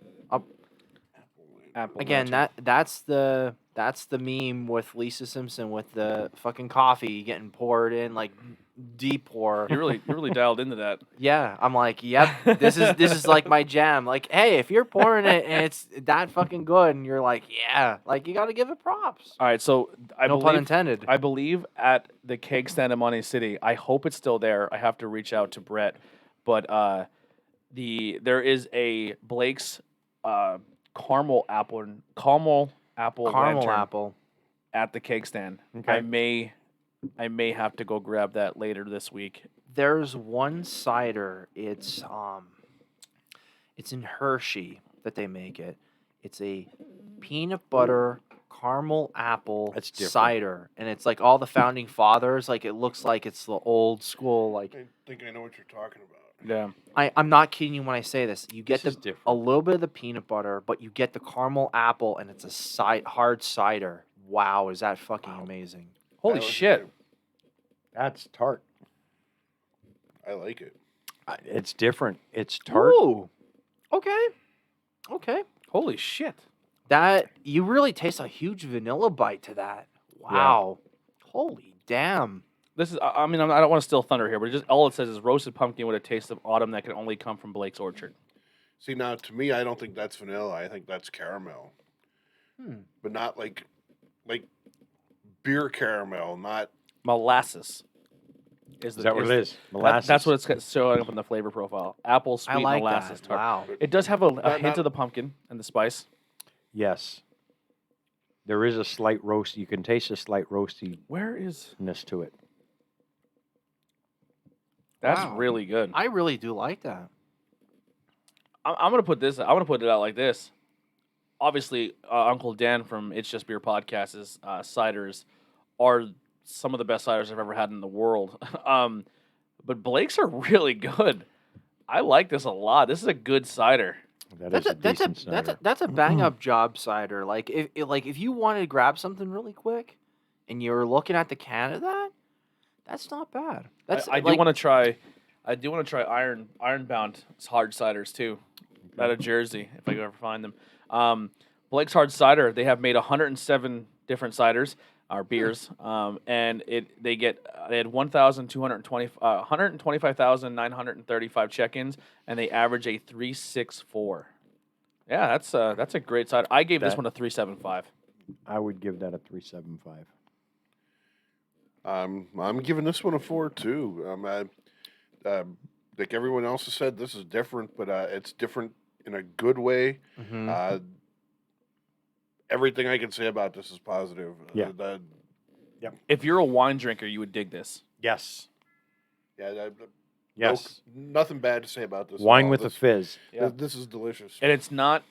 Apple again Magic. that's the meme with Lisa Simpson with the fucking coffee getting poured in like deep pour. You're really dialed into that. Yeah, I'm like, yep, this is like my jam. Like, hey, if you're pouring it and it's that fucking good, and you're like, yeah, like you got to give it props. All right. So No pun intended. I believe at the keg stand in Monte City. I hope it's still there. I have to reach out to Brett, but there is a Blake's caramel apple Caramel lantern apple. at the keg stand. Okay. I may have to go grab that later this week. There's one cider. It's in Hershey that they make it. It's a peanut butter caramel apple That's different. cider, and it's like all the founding fathers. Like it looks like it's the old school. Like I think I know what you're talking about. Yeah. I'm not kidding you when I say this. You get This is a different. little bit of the peanut butter, but you get the caramel apple, and it's a hard cider. Wow, is that fucking amazing? Holy That was shit. good. That's tart. I like it. It's different. It's tart. Ooh, okay. Okay. Holy shit! That you really taste a huge vanilla bite to that. Wow. Holy damn. This is. I mean, I don't want to steal thunder here, but just all it says is roasted pumpkin with a taste of autumn that can only come from Blake's orchard. See, now to me, I don't think that's vanilla. I think that's caramel, but not like beer caramel. Not Molasses. Is that what it is? That, Molasses. that's what it's showing up in the flavor profile. Apple sweet I like molasses that. tart. Wow. It does have a Not- hint of the pumpkin and the spice. Yes. There is a slight roast. You can taste a slight roastiness Where is to it. that's Wow. really good. I really do like that. I'm gonna put this. I'm gonna put it out like this. Obviously, Uncle Dan from It's Just Beer Podcast's ciders are some of the best ciders I've ever had in the world. But Blake's are really good. I like this a lot. This is a good cider. That's a bang up job cider. Like if you wanted to grab something really quick, and you're looking at the can of that, that's not bad. That's I do want to try. I do want to try Ironbound hard ciders too, out of Jersey if I can ever find them. Blake's Hard Cider. They have made 107 different ciders or beers, and they had 125,935 check-ins, and they average a 3.64. Yeah, that's a great cider. I gave this one a 3.75. I would give that a 3.75. I'm giving this one a 4 too. Like everyone else has said, this is different, but it's different in a good way. Everything I can say about this is positive. Yeah. If you're a wine drinker, you would dig this. Yes. Yes. Nothing bad to say about this. at Wine all. with a This- fizz. Yeah. This is delicious. And it's not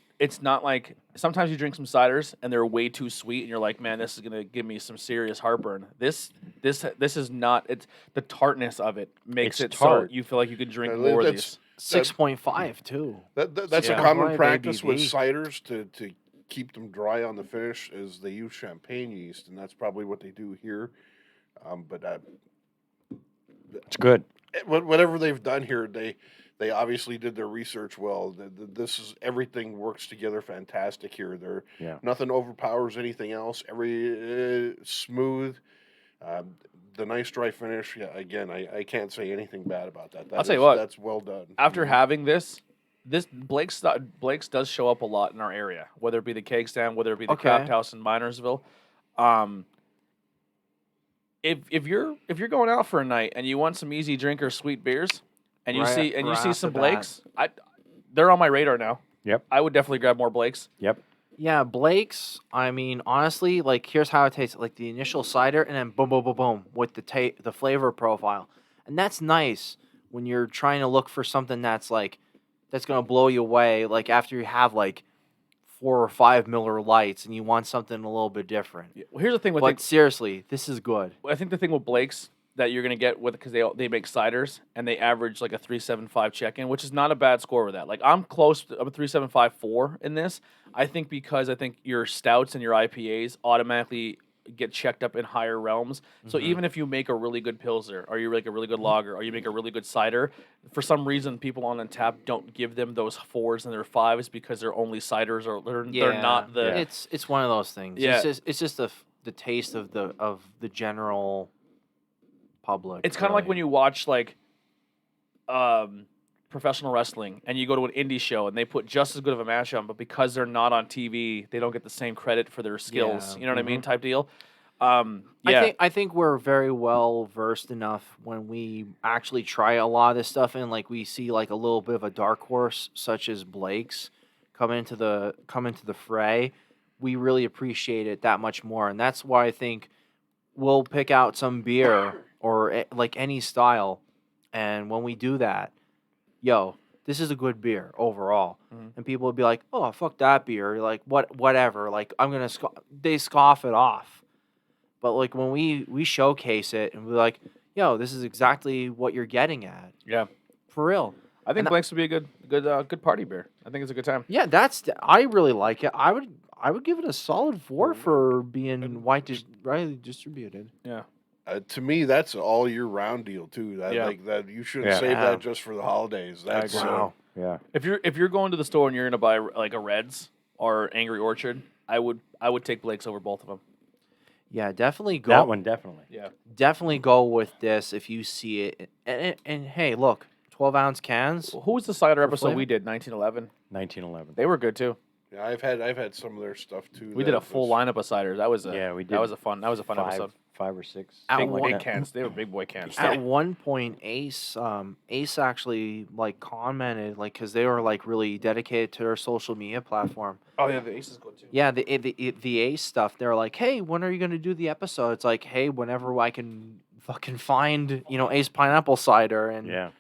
like sometimes you drink some ciders and they're way too sweet and you're like, man, this is gonna give me some serious heartburn. This is not. It's the tartness of it makes It's it tart. so you feel like you could drink Yeah, more of that's- these. 6.5 too. That's Yeah. a common Right, practice with ABV. ciders to keep them dry on the finish is they use champagne yeast, and that's probably what they do here. But It's good. whatever they've done here, they obviously did their research well. This is everything works together fantastic here. Yeah. Nothing overpowers anything else. Every smooth. The nice dry finish. Yeah, again, I can't say anything bad about that. I'll tell you what. That's well done. After having this Blake's does show up a lot in our area, whether it be the Keg Stand, whether it be the Okay. Craft House in Minersville. If you're going out for a night and you want some easy drink or sweet beers, and you Right see off some the bat. Blake's, they're on my radar now. Yep. I would definitely grab more Blake's. Yep. Yeah, Blake's. I mean, honestly, like here's how it tastes: like the initial cider, and then boom, boom, boom, boom with the flavor profile, and that's nice when you're trying to look for something that's gonna blow you away. Like after you have like 4 or 5 Miller Lights, and you want something a little bit different. Well, here's the thing with But seriously, this is good. I think the thing with Blake's that you're gonna get with because they make ciders and they average like a 3.75 check-in, which is not a bad score with that. Like I'm close. I'm a 3.754 in this. I think because your stouts and your IPAs automatically get checked up in higher realms. So even if you make a really good pilsner, or you make a really good lager, or you make a really good cider, for some reason people on Untappd don't give them those 4s and their 5s because they're only ciders or they're not the. Yeah. It's one of those things. Yeah. It's just the taste of the general public. It's kind of like when you watch professional wrestling and you go to an indie show and they put just as good of a match on, but because they're not on TV, they don't get the same credit for their skills. Yeah. You know what I mean? Type deal. I think we're very well versed enough when we actually try a lot of this stuff and like we see like a little bit of a dark horse such as Blake's come into the fray. We really appreciate it that much more, and that's why I think we'll pick out some beer or like any style, and when we do that, this is a good beer overall. And people would be like, oh, fuck that beer. Like, whatever. Like, I'm going to they scoff it off. But, like, when we showcase it and we're like, this is exactly what you're getting at. Yeah. For real. I think Blake's would be a good party beer. I think it's a good time. Yeah, I really like it. I would give it a solid 4 for being widely distributed. Yeah. To me, that's an all year round deal too. That Yeah. like that you shouldn't Yeah. save Yeah. that just for the holidays. That's agree. Wow. Yeah. If you're going to the store and you're gonna buy like a Reds or Angry Orchard, I would take Blake's over both of them. Yeah, definitely go. That one definitely. Yeah. Definitely go with this if you see it. And hey, look, 12-ounce cans. Who was the cider For episode flavor? we did? 1911. 1911. They were good too. Yeah, I've had some of their stuff too. We did a that full was- lineup of ciders. That was We did. That was a fun episode. 5 or 6. At Big, one- big that. cans. They were big boy cans. At one point, Ace actually like commented like because they were like really dedicated to their social media platform. Oh yeah, the Ace is good too. Yeah, the Ace stuff. They're like, hey, when are you gonna do the episode? It's like, hey, whenever I can fucking find Ace pineapple cider. And Yeah.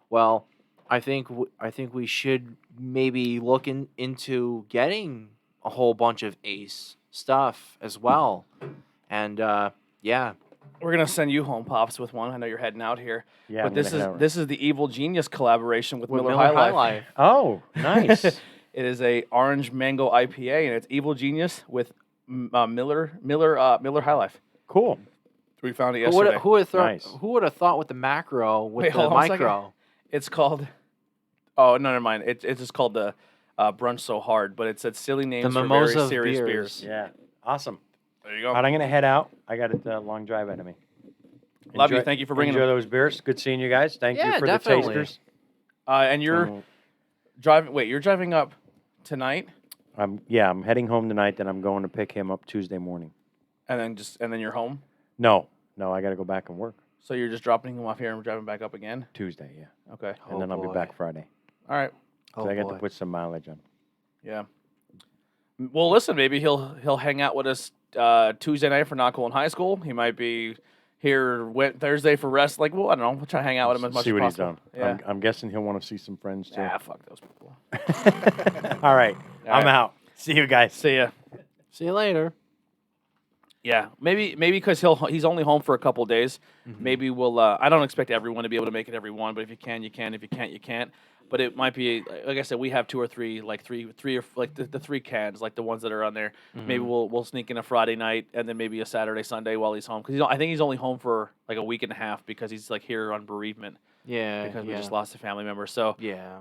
well, I think we should maybe look into getting a whole bunch of Ace stuff as well. And yeah, We're gonna send you home, Pops, with one. I know you're heading out here, Yeah. but I'm this gonna is head out. this is the Evil Genius collaboration with, with Miller High Life. Oh, nice. It is a orange mango IPA, and it's Evil Genius with Miller High Life. Cool. We found it who would yesterday. Nice. who would have thought with the macro with Wait, the hold on a second. micro? It's called. Oh no, never mind. It's just called the Brunch So Hard, but it's silly names for Mimosa very of serious beers. beers. Yeah. Awesome. There you All go. right, I'm gonna head out. I got a long drive ahead of me. Love you. Thank you for bringing enjoy them. those beers. Good seeing you guys. Thank you Yeah, for definitely. the tasters. And you're driving. Wait, you're driving up tonight, I'm heading home tonight. Then I'm going to pick him up Tuesday morning. and then you're home. No, I got to go back and work So you're just dropping him off here and driving back up again. Tuesday. Yeah, Okay. Oh, and then I'll be boy. back Friday. All right. Oh, So I got boy. to put some mileage on. Yeah. Well, listen. Maybe he'll hang out with us Tuesday night for Not Cool in High School. He might be here Thursday for rest. Like, well, I don't know. We'll try to hang out with him as much See as what he's possible. done. Yeah. I'm guessing he'll want to see some friends too. Ah, fuck those people. All right, I'm right. out. See you guys. See ya. See you later. Yeah, maybe because he's only home for a couple days. Mm-hmm. Maybe we'll. I don't expect everyone to be able to make it every one, but if you can, you can. If you can't, you can't. But it might be like I said, we have 2 or 3, like three or like the 3 cans, like the ones that are on there. Maybe we'll sneak in a Friday night and then maybe a Saturday, Sunday while he's home because I think he's only home for like a week and a half because he's like here on bereavement Yeah. because yeah. we just lost a family member. So Yeah.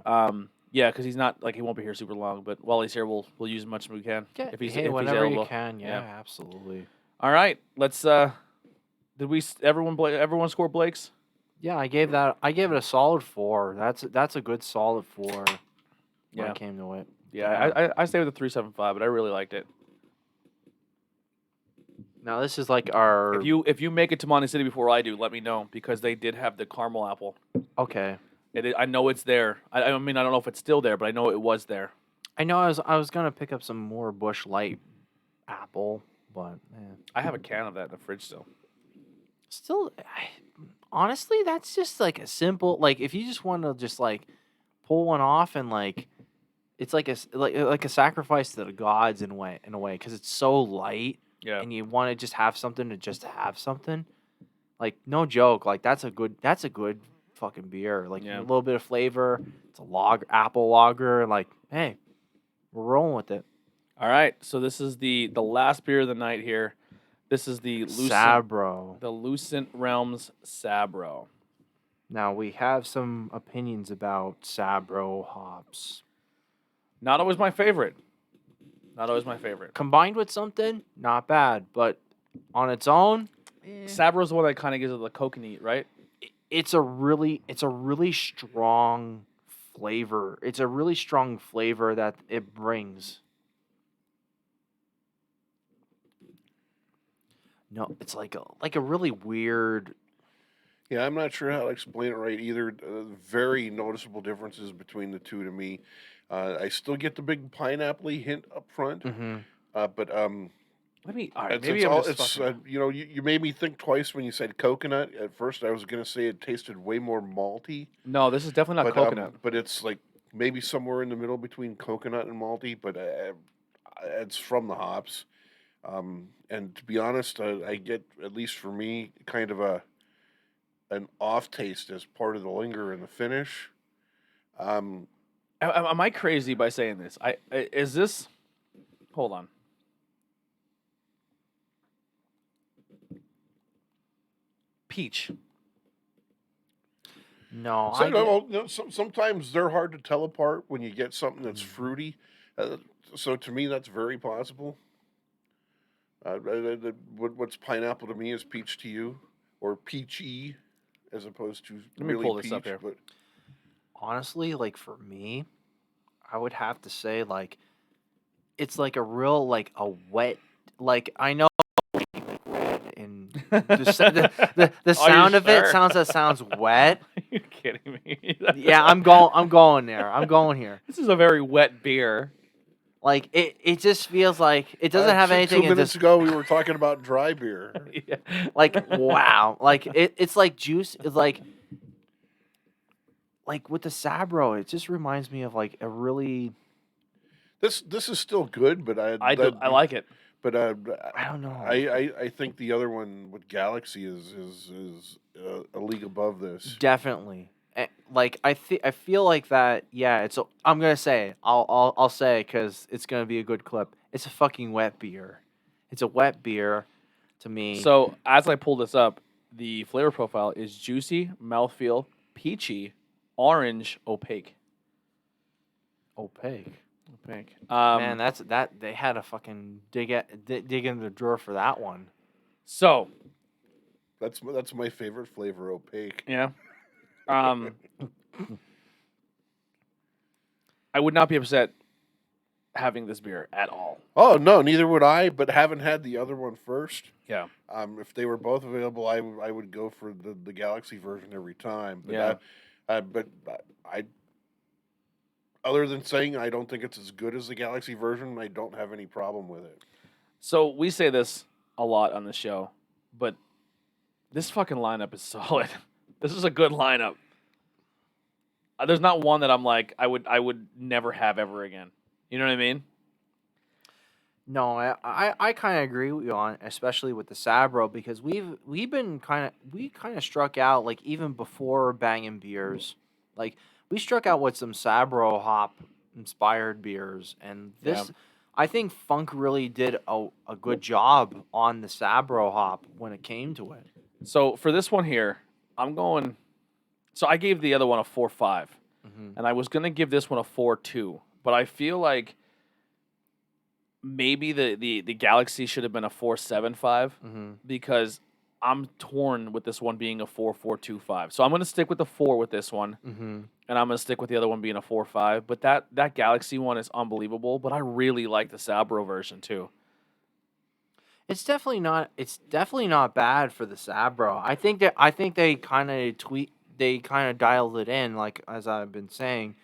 yeah, because he's not like he won't be here super long. But while he's here, we'll use as much as we can if he's whenever available. you can. Yeah, Yeah. absolutely. All right, let's. Did everyone score Blake's? Yeah, I gave it a solid 4. That's a good solid 4. When Yeah. it came to it. Yeah, I stayed with the 3.75, but I really liked it. Now this is like our If you make it to Monte City before I do, let me know because they did have the caramel apple. okay. I know it's there. I mean, I don't know if it's still there, but I know it was there. I know I was gonna pick up some more Bush Light apple, but I have a can of that in the fridge still. still, honestly, that's just like a simple like if you just want to just like pull one off and like it's like a sacrifice to the gods in a way because it's so light Yeah. and you want to just have something to just have something. Like no joke, like that's a good fucking beer. Like Yeah. a little bit of flavor. It's a apple lager. Like hey, we're rolling with it. All right, so this is the last beer of the night here. This is the Sabro. the Lucent Realms Sabro. Now we have some opinions about Sabro hops. Not always my favorite. Not always my favorite. Combined with something, not bad, but on its own, Sabro's the one that kind of gives it the coconut, right? it's a really strong flavor. It's a really strong flavor that it brings. No, it's like a really weird. Yeah, I'm not sure how to explain it right either. Very noticeable differences between the two to me. I still get the big pineapple-y hint up front, but Let me. All right, it's, maybe it's I'm all, just it's fucking- you made me think twice when you said coconut. At first, I was gonna say it tasted way more malty, No, this is definitely not but coconut. but it's like maybe somewhere in the middle between coconut and malty. But it's from the hops, and to be honest, I get at least for me kind of an off taste as part of the linger and the finish. Am I crazy by saying this? Is this? Hold on. peach. No, So, I get, well, sometimes they're hard to tell apart when you get something that's fruity. So to me, that's very possible. What's pineapple to me is peach to you, or peachy, as opposed to Let me really pull this peach. up here. But honestly, like for me, I would have to say like it's like a real like a wet like I know and the Are you sound of it sure? sounds wet. Are you kidding me? Yeah, I'm going there. I'm going here. This is a very wet beer. Like it just feels like it doesn't have anything. Two It minutes just ago, we were talking about dry beer. Yeah. like wow. Like it's like juice. It's like with the Sabro. It just reminds me of like a really This is still good, but I like it. But I don't know. I think the other one with Galaxy is a league above this. Definitely. Like I feel like that. Yeah, I'm gonna say. I'll say because it's gonna be a good clip. It's a fucking wet beer. It's a wet beer, to me. So as I pull this up, the flavor profile is juicy, mouthfeel, peachy, orange, opaque. Opaque. Opaque. Man, that they had a fucking dig in the drawer for that one. So That's my favorite flavor, opaque. yeah. I would not be upset having this beer at all. Oh no, neither would I. But haven't had the other one first. Yeah. If they were both available, I would go for the Galaxy version every time. But Yeah. but I other than saying I don't think it's as good as the Galaxy version, I don't have any problem with it. So we say this a lot on the show, but this fucking lineup is solid. This is a good lineup. There's not one that I'm like I would never have ever again. You know what I mean? No, I kind of agree with you on, especially with the Sabro, because we kind of struck out like even before Bangin beers, like we struck out with some Sabro hop inspired beers, and this Yeah. I think Funk really did a good job on the Sabro hop when it came to it. So for this one here, I'm going. So I gave the other one a 4.5, and I was gonna give this one a 4.2, but I feel like maybe the Galaxy should have been a 4.75 because I'm torn with this one being a 4.425. So I'm gonna stick with the 4 with this one, and I'm gonna stick with the other one being a 4.5. But that Galaxy one is unbelievable. But I really like the Sabro version too. It's definitely not. It's definitely not bad for the Sabro. I think they kind of They kind of dialed it in, like as I've been saying.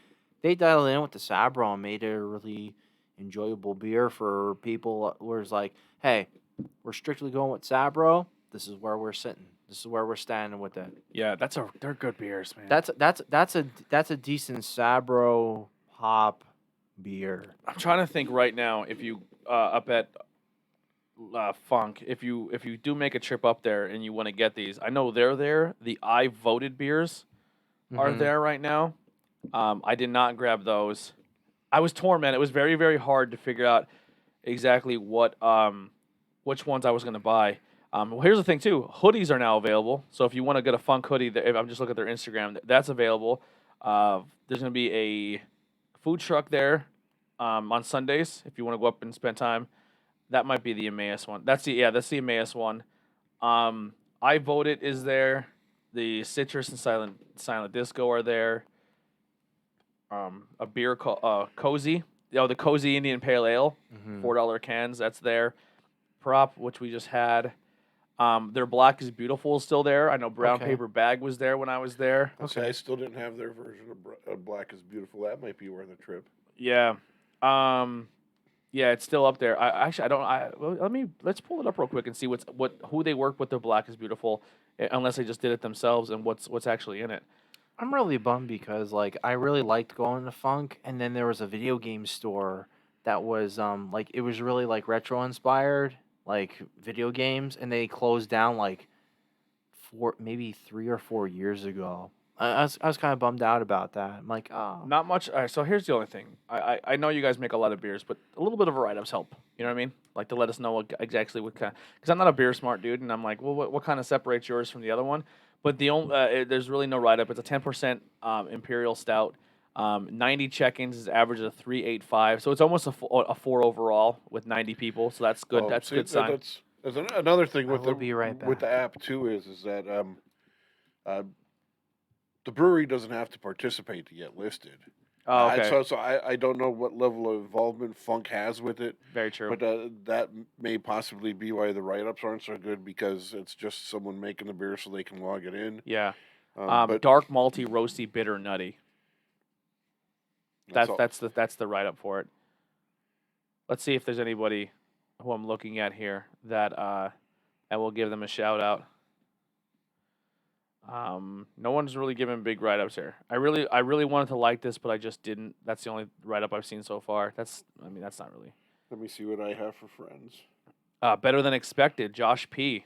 They dialed it in with the Sabro and made it a really enjoyable beer for people. Where it's like, hey, we're strictly going with Sabro. This is where we're sitting. This is where we're standing with it. Yeah, they're good beers, man. That's a decent Sabro hop beer. I'm trying to think right now if you up at Funk, if you do make a trip up there and you want to get these, I know they're there. The I voted beers are there right now. I did not grab those. I was torn, man. It was very, very hard to figure out exactly what which ones I was going to buy. Well, here's the thing too. Hoodies are now available. So if you want to get a Funk hoodie, if I'm just looking at their Instagram, that's available. There's going to be a food truck there on Sundays if you want to go up and spend time. That might be the Emmaus one. That's the Emmaus one. I Voted is there. The Citrus and Silent Disco are there. A beer called Cozy. The Cozy Indian Pale Ale, $4 cans. That's there. Prop, which we just had. Their Black is Beautiful is still there. I know Brown Paper Bag was there when I was there. Okay, I still didn't have their version of Black is Beautiful. That might be worth a trip. Yeah. Yeah, it's still up there. Let's pull it up real quick and see who they work with. Their Black is Beautiful, unless they just did it themselves and what's actually in it. I'm really bummed because like I really liked going to Funk, and then there was a video game store that was like it was really like retro inspired, like video games, and they closed down like maybe 3 or 4 years ago. I was kind of bummed out about that. I'm like, oh, Not much. All right, so here's the only thing. I know you guys make a lot of beers, but a little bit of a write-ups help. You know what I mean? Like to let us know exactly what kind. Because I'm not a beer smart dude, and I'm like, well, what kind of separates yours from the other one? But the only there's really no write-up. It's a 10% imperial stout. 90 check-ins is average of 385, so it's almost a 4 overall with 90 people. So that's good. Oh, That's a see, good sign. that's another thing I with will be right with the back. app too is that uh, the brewery doesn't have to participate to get listed. Oh, okay. So I don't know what level of involvement Funk has with it, Very true. but that may possibly be why the write-ups aren't so good because it's just someone making the beer so they can log it in. Yeah. But Dark malty, roasty, bitter, nutty. that's all. That's the write up for it. Let's see if there's anybody who I'm looking at here that I will give them a shout out. No one's really given big write ups here. I really wanted to like this, but I just didn't. That's the only write up I've seen so far. That's not really Let me see what I have for friends. better than expected. Josh P.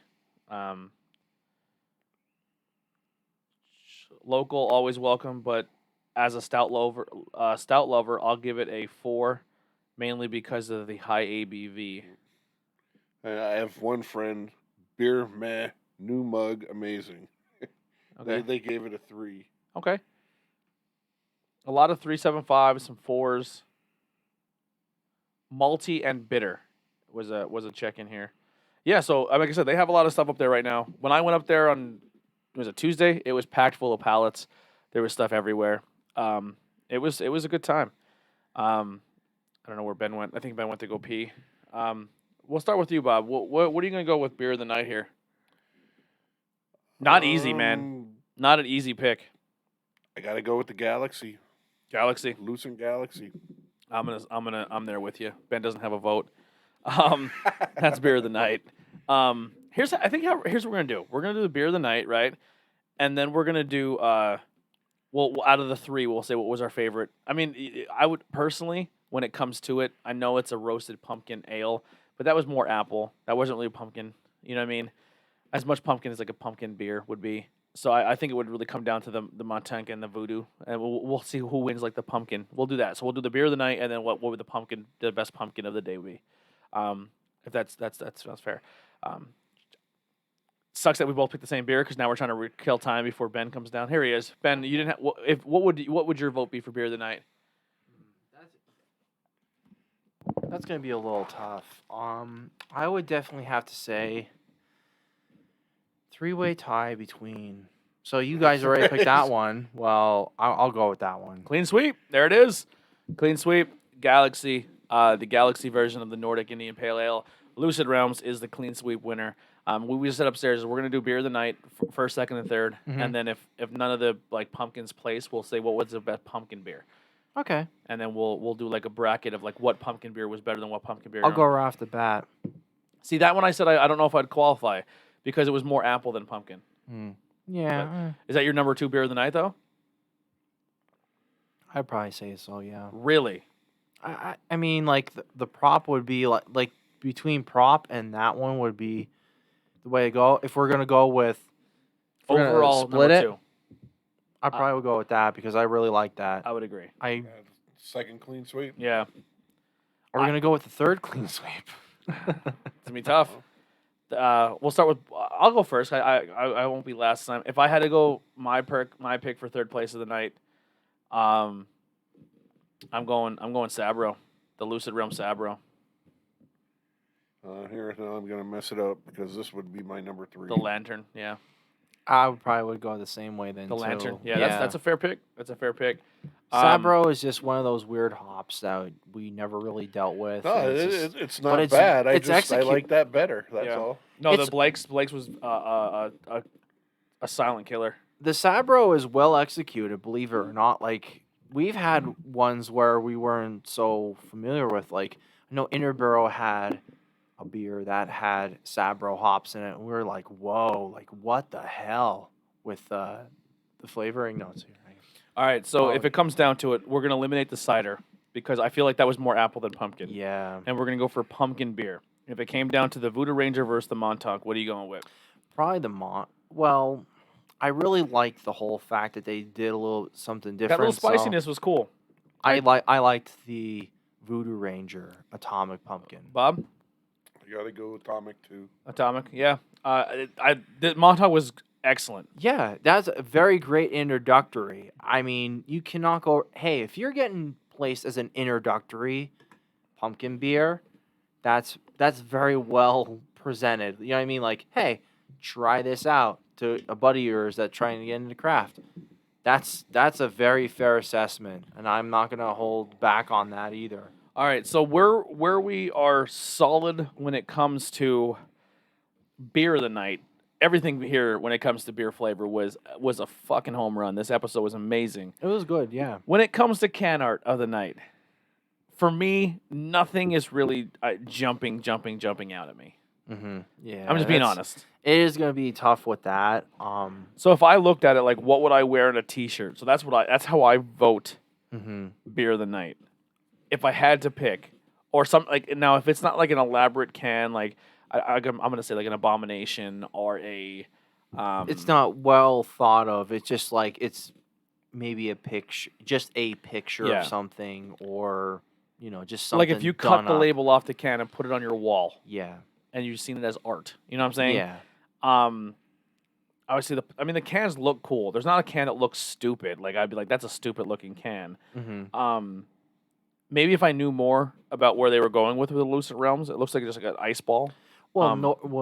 Local, always welcome, but as a stout lover, I'll give it a 4, mainly because of the high ABV. And I have one friend, beer meh, new mug, amazing. Okay. They gave it a 3. Okay. A lot of 375s, some 4s. Malty and bitter was a check in here. Yeah, so like I said, they have a lot of stuff up there right now. When I went up there on was it Tuesday, it was packed full of pallets. There was stuff everywhere. It was a good time. I don't know where Ben went. I think Ben went to go pee. We'll start with you, Bob. What are you gonna go with beer of the night here? Not easy, man. Not an easy pick. I gotta go with the Galaxy, Galaxy. Lucent Galaxy. I'm there with you. Ben doesn't have a vote. That's beer of the night. Here's what we're gonna do. We're gonna do the beer of the night, right? And then we're gonna do well out of the 3, we'll say what was our favorite. I mean, I would personally, when it comes to it, I know it's a roasted pumpkin ale, but that was more apple. That wasn't really pumpkin. You know what I mean? As much pumpkin as like a pumpkin beer would be. So I think it would really come down to the Montank and the Voodoo, and we'll see who wins like the pumpkin. We'll do that. So we'll do the beer of the night, and then what would the best pumpkin of the day be? If that sounds fair. Sucks that we both picked the same beer because now we're trying to kill time before Ben comes down. Here he is. Ben, you didn't have, what would your vote be for beer of the night? that's gonna be a little tough. I would definitely have to say 3-way tie between. So you guys already picked that one. Well, I'll go with that one. Clean sweep. There it is. Clean sweep. Galaxy. The Galaxy version of the Nordic Indian Pale Ale. Lucid Realms is the clean sweep winner. What we just said upstairs is we're gonna do beer of the night, first, second, and third, and then if none of the like pumpkins place, we'll say what was the best pumpkin beer, Okay, and then we'll do like a bracket of like what pumpkin beer was better than what pumpkin beer. I'll go right off the bat. See that one I said I don't know if I'd qualify because it was more apple than pumpkin. Yeah, Is that your number 2 beer of the night though? I'd probably say so. Yeah. Really? I mean, like the prop would be like between prop and that one would be the way to go. If we're gonna go with if we're gonna Overall, split number it, 2. I probably would go with that because I really like that. I would agree. Second clean sweep. Yeah. Are we gonna go with the third clean sweep? It's gonna be tough. We'll start with. I'll go first. I won't be last time. If I had to go my pick for third place of the night, I'm going Sabro, the Lucid Realm Sabro, Here now I'm gonna mess it up because this would be my number 3. the Lantern. Yeah, I would probably go the same way then. the too. Lantern. Yeah, that's a fair pick. That's a fair pick. Sabro is just one of those weird hops that we never really dealt with. No, and it's just- it's but not it's- bad. I it's just I execu- like that better. That's Yeah. all. No, It's- the Blake's was a silent killer. the Sabro is well executed, believe it or not. Like we've had ones where we weren't so familiar with. Like I know Interborough had a beer that had Sabro hops in it, and we were like, "Whoa! Like what the hell?" With the flavoring notes here. All right, so if it comes down to it, we're gonna eliminate the cider because I feel like that was more apple than pumpkin. Yeah, And we're gonna go for pumpkin beer. If it came down to the Voodoo Ranger versus the Montauk, what are you going with? probably Well, I really liked the whole fact that they did a little something That different. little spiciness was cool. I liked the Voodoo Ranger Atomic Pumpkin. Bob? You got to go Atomic too. Atomic, yeah. The Montauk was excellent. Yeah, that's a very great introductory. I mean, you cannot go. Hey, if you're getting placed as an introductory pumpkin beer, that's very well presented. You know what I mean? Like, hey, try this out to a buddy of yours that's trying to get into craft. That's a very fair assessment, and I'm not gonna hold back on that either. All right, so where we are solid when it comes to beer of the night. Everything here when it comes to beer flavor was a fucking home run. This episode was amazing. It was good, yeah. When it comes to can art of the night, for me, nothing is really jumping out at me. Mm-hmm. Yeah, I'm just being honest. It is gonna be tough with that. So if I looked at it like, what would I wear in a T-shirt? So that's how I vote beer of the night. If I had to pick, or some like now, if it's not like an elaborate can, like I'm gonna say like an Abomination or a. It's not well thought of. It's just like it's maybe a picture, just a picture Yeah. of something, or just something. Like if you cut done the up. label off the can and put it on your wall, Yeah. and you've seen it as art. You know what I'm saying? Yeah. Obviously, the cans look cool. There's not a can that looks stupid. Like I'd be like, that's a stupid looking can. Mm-hmm. Maybe if I knew more about where they were going with the Lucid Realms, it looks like just like an ice ball. Well,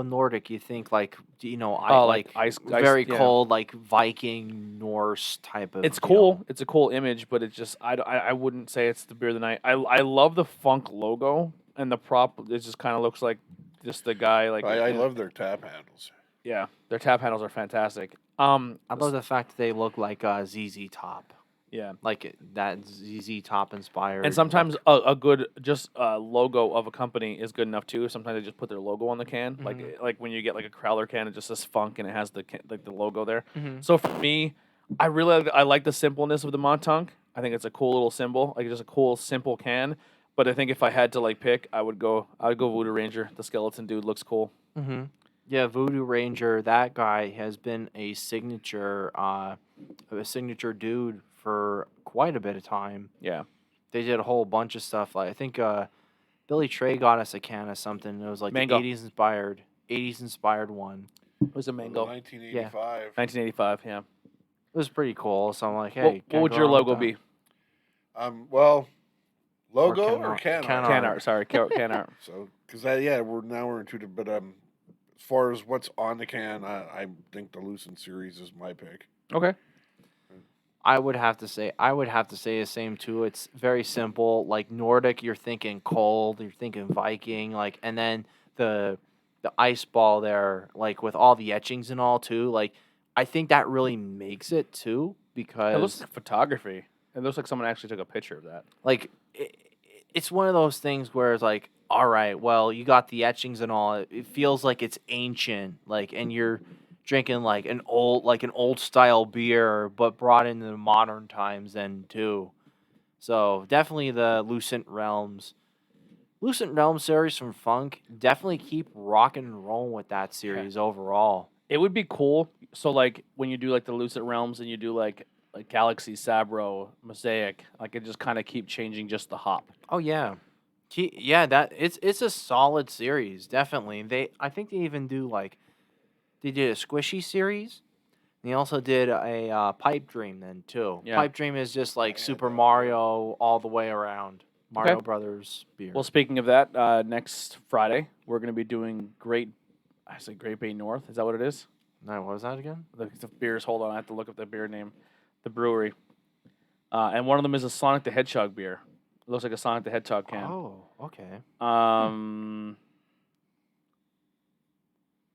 Nordic, you think like like ice, very yeah. cold, like Viking Norse type of. It's cool. It's a cool image, but it's just I wouldn't say it's the beer of the night. I love the Funk logo and the prop. It just kind of looks like just the guy like. I love their tap handles. Yeah, their tap handles are fantastic. I love the fact that they look like ZZ Top. Yeah, Like that ZZ Top inspired. and sometimes a good just logo of a company is good enough too. Sometimes they just put their logo on the can, like when you get like a Crowler can, it just says Funk and it has the logo there. So for me, I like the simpleness of the Montauk. I think it's a cool little symbol, like just a cool simple can. But I think if I had to like pick, I'd go Voodoo Ranger. The skeleton dude looks cool. Mm-hmm. Yeah, Voodoo Ranger. That guy has been a signature dude for quite a bit of time. Yeah, They did a whole bunch of stuff. Like I think Billy Trey got us a can of something. It was like Mango. the 80s inspired one. it was a Mango. 1985. 1985. Yeah. It was pretty cool. So I'm like, hey, What would your logo be? Well, logo can or art- can can art? Can art. Sorry, can art. So, because we're into it. But as far as what's on the can, I think the Lucent series is my pick. Okay. I would have to say the same too. It's very simple. Like Nordic, you're thinking cold, you're thinking Viking, like, and then the ice ball there, like with all the etchings and all too. Like, I think that really makes it too because It looks like photography. It looks like someone actually took a picture of that. like it's one of those things where it's like, all right, well, you got the etchings and all. It feels like it's ancient, like, and you're drinking like an old style beer, but brought into the modern times then too. So definitely the Lucid Realms series from Funk. Definitely keep rocking and rolling with that series overall. It would be cool. So like when you do like the Lucid Realms and you do like Galaxy, Sabro, Mosaic, like it just kind of keep changing just the hop. Oh yeah. Yeah, that it's a solid series, definitely. I think they even do like they did a squishy series. They also did a Pipe Dream then too. Yeah. Pipe Dream is just like Super Mario all the way around. Mario Brothers beer. Well, speaking of that, next Friday we're going to be doing Great Bay North. Is that what it is? No, what was that again? The beers. Hold on, I have to look up the beer name. The brewery. And one of them is a Sonic the Hedgehog beer. It looks like a Sonic the Hedgehog can. Oh, okay.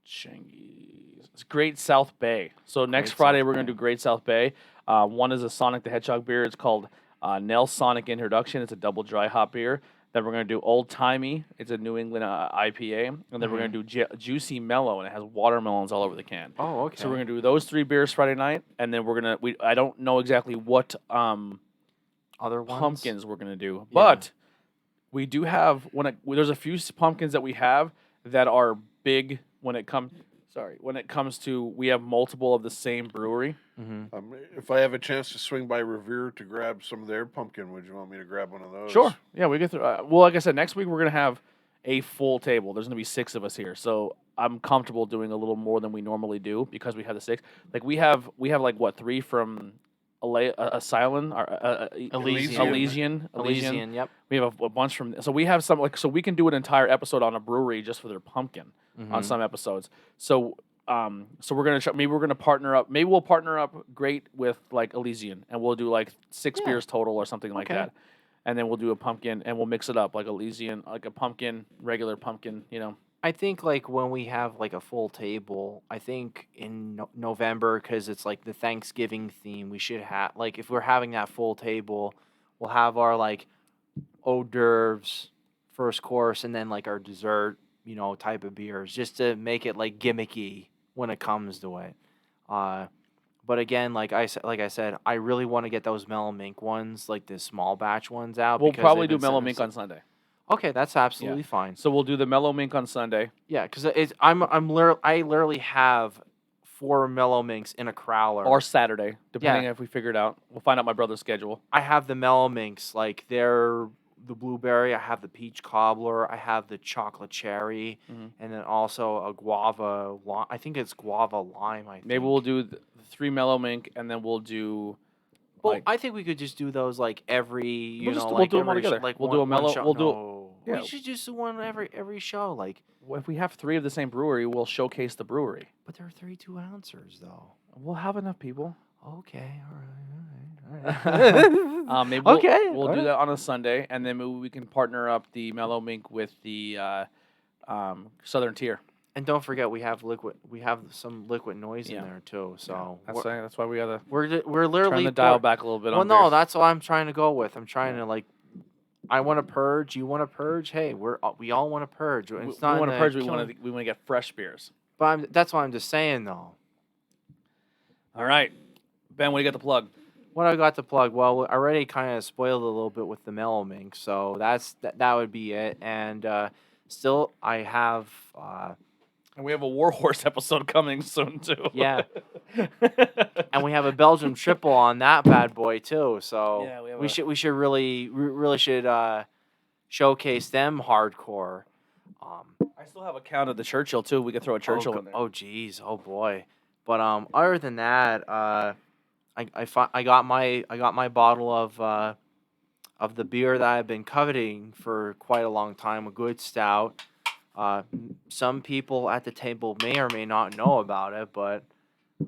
Shangy's. It's Great South Bay. So next Great Friday South we're going to Bay. do Great South Bay. One is a Sonic the Hedgehog beer. It's called Nell Sonic Introduction. It's a double dry hop beer. Then we're going to do Old Timey. It's a New England IPA. And then we're going to do Juicy Mellow, and it has watermelons all over the can. Oh, okay. So we're going to do those 3 beers Friday night. And then we're going to, I don't know exactly what Other ones? pumpkins we're going to do. Yeah. But we do have, there's a few pumpkins that we have that are big when it comes sorry, when it comes to we have multiple of the same brewery. If I have a chance to swing by Revere to grab some of their pumpkin, would you want me to grab one of those? Sure. Yeah, we get through. Well, like I said, next week we're gonna have a full table. There's gonna be 6 of us here, so I'm comfortable doing a little more than we normally do because we have the 6. Like we have like what 3 from Asylum or Elysian. Elysian. Yep. We have a bunch from. So we have some so we can do an entire episode on a brewery just for their pumpkin on some episodes. So. So we're gonna maybe we're gonna partner up. Maybe we'll partner up great with like Elysian, and we'll do like 6 beers total or something like that. And then we'll do a pumpkin, and we'll mix it up like Elysian, like a pumpkin, regular pumpkin. I think like when we have like a full table, I think in November, because it's like the Thanksgiving theme, we should have like if we're having that full table, we'll have our like hors d'oeuvres, first course, and then like our dessert, type of beers, just to make it like gimmicky when it comes to it. But again, like I said, I really want to get those Mellow Mink ones, like the small batch ones out. We'll because probably they've do been Mellow sending Mink us- on Sunday. Okay, that's absolutely fine. So we'll do the Mellow Mink on Sunday. Yeah, because I literally have 4 Mellow Minks in a crowler. Or Saturday, depending if we figure it out. We'll find out my brother's schedule. I have the Mellow Minks, like they're the blueberry. I have the peach cobbler. I have the chocolate cherry, and then also a guava. I think it's guava lime. I think. Maybe we'll do the 3 Mellow Mink, and then we'll do. Well, I think we could just do those like every. We'll do them all together. Like We'll do a mellow. Show. We'll do. No. Yeah. We should just do one every show. Like, If we have 3 of the same brewery, we'll showcase the brewery. but they're 3 2-ounces though. We'll have enough people. Okay, all right. Maybe Okay, we'll all do right. that on a Sunday, and then maybe we can partner up the Mellow Mink with the Southern Tier. And don't forget, we have some liquid noise Yeah. in there too. So That's why we gotta we're turn literally the dial back a little bit. Well, on no, beers. that's what I'm trying to go with. I'm trying to like, I want to purge. You want to purge? Hey, we all want to purge. We It's not want to in purge. the We want killing- to get fresh beers. But that's what I'm just saying though. All right, Ben, what do you got to plug? What I got to plug? Well, I already kind of spoiled a little bit with the Mellow Mink, so that would be it. And still, I have. And we have a Warhorse episode coming soon too. Yeah. And we have a Belgian triple on that bad boy too. So Yeah, we should really showcase them hardcore. I still have a count of the Churchill too. We could throw a Churchill in there. Oh geez, oh boy. But other than that, I got my bottle of the beer that I've been coveting for quite a long time, a good stout. Some people at the table may or may not know about it, but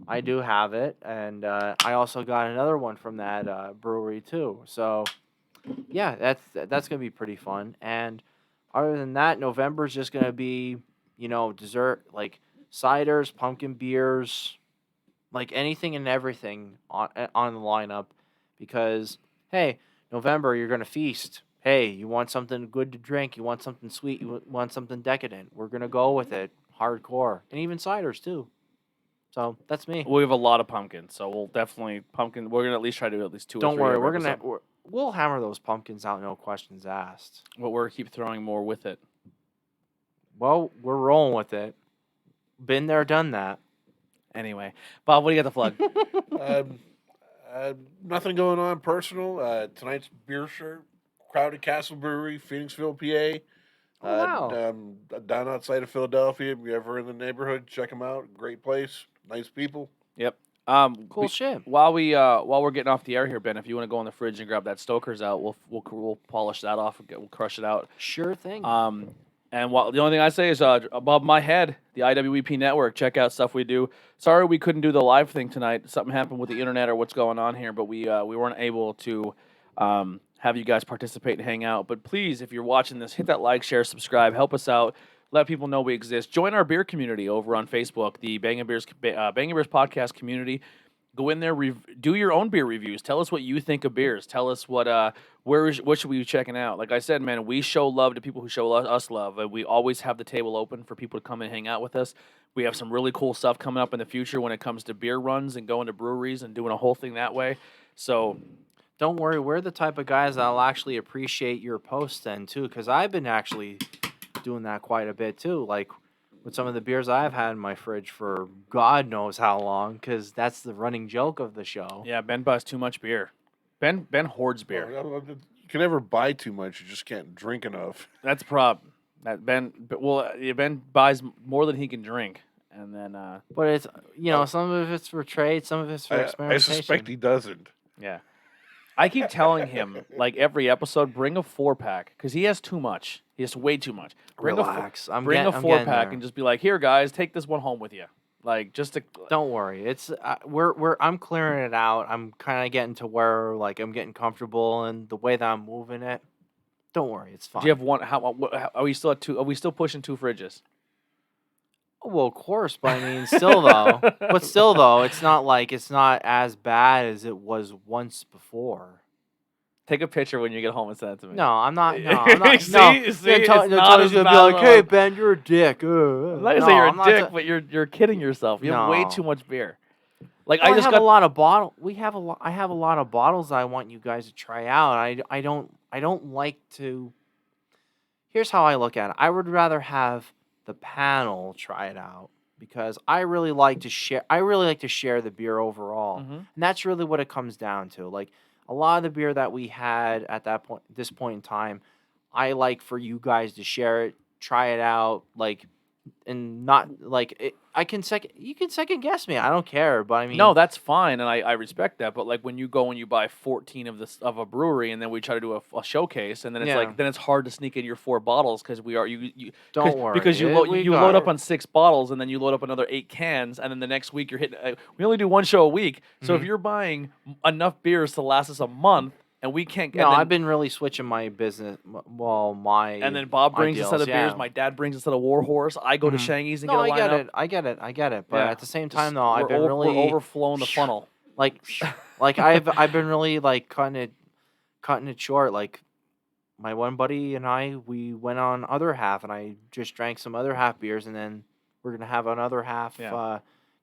I do have it, and I also got another one from that brewery too. So yeah, that's gonna be pretty fun. And other than that, November's just gonna be dessert like ciders, pumpkin beers, like anything and everything on the lineup, because hey, November you're gonna feast. Hey, you want something good to drink? You want something sweet? You want something decadent? We're gonna go with it, hardcore, and even ciders too. So that's me. We have a lot of pumpkins, so we'll definitely pumpkin. We're gonna at least try to do at least 2 or 3. Don't worry, every episode. we'll hammer those pumpkins out, no questions asked. But we're keep throwing more with it. Well, we're rolling with it. Been there, done that. Anyway, Bob, what do you got to plug? Nothing going on personal. Tonight's beer shirt, Crowded Castle Brewery, Phoenixville, PA. Oh, wow. Down outside of Philadelphia. If you're ever in the neighborhood, check them out. Great place, nice people. Yep. Cool shit. While we're getting off the air here, Ben, if you want to go in the fridge and grab that Stoker's out, we'll polish that off. We'll crush it out. Sure thing. And the only thing I say is above my head, the IWEP network. Check out stuff we do. Sorry we couldn't do the live thing tonight. Something happened with the internet or what's going on here, but we weren't able to have you guys participate and hang out. But please, if you're watching this, hit that like, share, subscribe, help us out. Let people know we exist. Join our beer community over on Facebook, the Bangin Beers podcast community. Go in there, do your own beer reviews. Tell us what you think of beers. Tell us what should we be checking out. Like I said, man, we show love to people who show us love. We always have the table open for people to come and hang out with us. We have some really cool stuff coming up in the future when it comes to beer runs and going to breweries and doing a whole thing that way. So don't worry, we're the type of guys that'll actually appreciate your posts then too, because I've been actually doing that quite a bit too. Like with some of the beers I've had in my fridge for God knows how long, because that's the running joke of the show. Yeah, Ben buys too much beer. Ben hoards beer. You can never buy too much. You just can't drink enough. That's the problem. That Ben buys more than he can drink, and then But it's some of it's for trade, some of it's for I experimentation. suspect he doesn't. yeah. I keep telling him like every episode, bring a 4-pack because he has too much. He has way too much. Relax. A I'm 4-pack there. and just be like, here guys, take this one home with you. Like just to Don't worry. It's I'm clearing it out. I'm kind of getting to where like I'm getting comfortable and the way that I'm moving it. Don't worry, it's fine. Do you have one? How are we still at 2? Are we still pushing 2 fridges? Well, of course, but I mean, still though, it's not as bad as it was once before. Take a picture when you get home and send it to me. No, I'm not. No, I'm not. See, no. it's Then not Tony's as gonna bad be like, as "Hey, I- Ben, you're a dick." I'm not gonna No, say you're I'm a not dick, ta- but you're kidding yourself. You have way No. too much beer. Like Well, I just have got a lot of bottle. We have a lot. I have a lot of bottles I want you guys to try out. I don't like to. Here's how I look at it. I would rather have the panel try it out because I really like to share. I really like to share the beer overall, Mhm. and that's really what it comes down to. Like a lot of the beer that we had at this point in time, I like for you guys to share it, try it out, like, and not like it, you can second guess me. I don't care, but I mean, no, that's fine, and I respect that. But like when you go and you buy 14 of a brewery, and then we try to do a showcase, and then it's Yeah. like then it's hard to sneak in your 4 bottles because you Don't worry, because you we you got load up it. on 6 bottles, and then you load up another 8 cans, and then the next week you're hitting. We only do one show a week, so if you're buying enough beers to last us a month, and we can't. No, and then, I've been really switching my business. Well, my And then Bob brings a set of beers. yeah. My dad brings a set of Warhorse. I go to Shangy's and No, get a I get lineup. it. I get it. But Yeah. at the same Just- time, though, I've been really we're overflowing the funnel. like I've been really like cutting it short. Like my one buddy and I, we went on other half, and I just drank some other half beers, and then we're gonna have another half Yeah.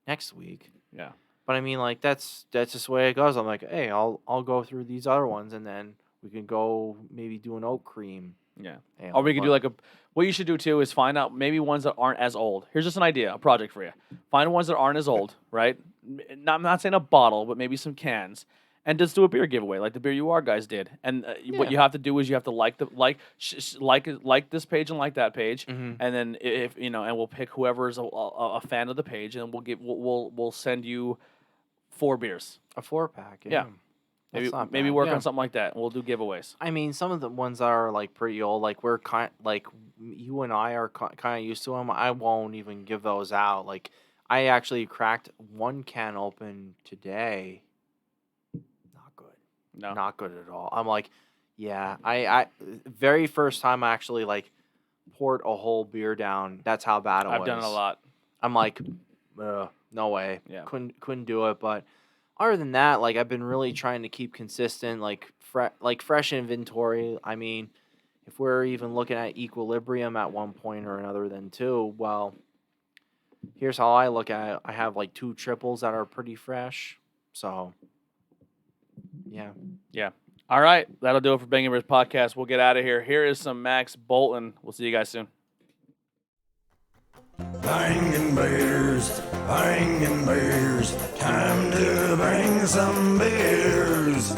next week. Yeah. But I mean, like that's just the way it goes. I'm like, hey, I'll go through these other ones, and then we can go maybe do an oat cream. Yeah. ale, Or we could do but- like what you should do too is find out maybe ones that aren't as old. Here's just an idea, a project for you. Find ones that aren't as old, right? I'm not saying a bottle, but maybe some cans. And just do a beer giveaway like the Beer You Are guys did. And what you have to do is you have to like this page and like that page. Mhm. And then if and we'll pick whoever's a fan of the page, and we'll send you 4 beers. a 4-pack. Yeah. That's not Maybe bad, work yeah. on something like that. And we'll do giveaways. I mean, some of the ones are like pretty old. Like we're you and I are kind of used to them. I won't even give those out. Like I actually cracked one can open today. Not good. No. Not good at all. I'm like, yeah. I very first time I actually like poured a whole beer down. That's how bad it was. I've done it a lot. I'm like, no way. Yeah. Couldn't do it. But other than that, like I've been really trying to keep consistent, like fresh inventory. I mean, if we're even looking at equilibrium at one point or another, then too. Well, here's how I look at it. I have like 2 triples that are pretty fresh. So, yeah. Yeah. All right. That'll do it for Bangin' Beers Podcast. We'll get out of here. Here is some Max Bolton. We'll see you guys soon. Bangin' beers, time to bang some beers.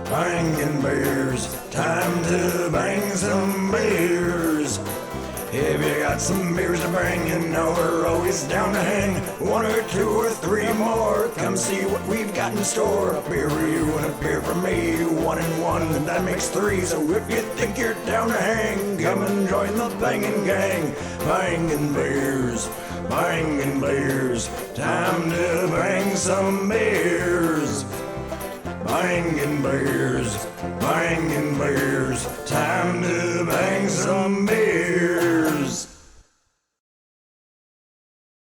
Bangin' beers, time to bang some beers. If you got some beers to bring, you know we're always down to hang. 1 or 2 or 3 more, come see what we've got in store. A beer for you and a beer for me, 1 and 1, and that makes 3. So if you think you're down to hang, come and join the bangin' gang. Bangin' beers, time to bang some beers. Bangin' beers, time to bang some beers.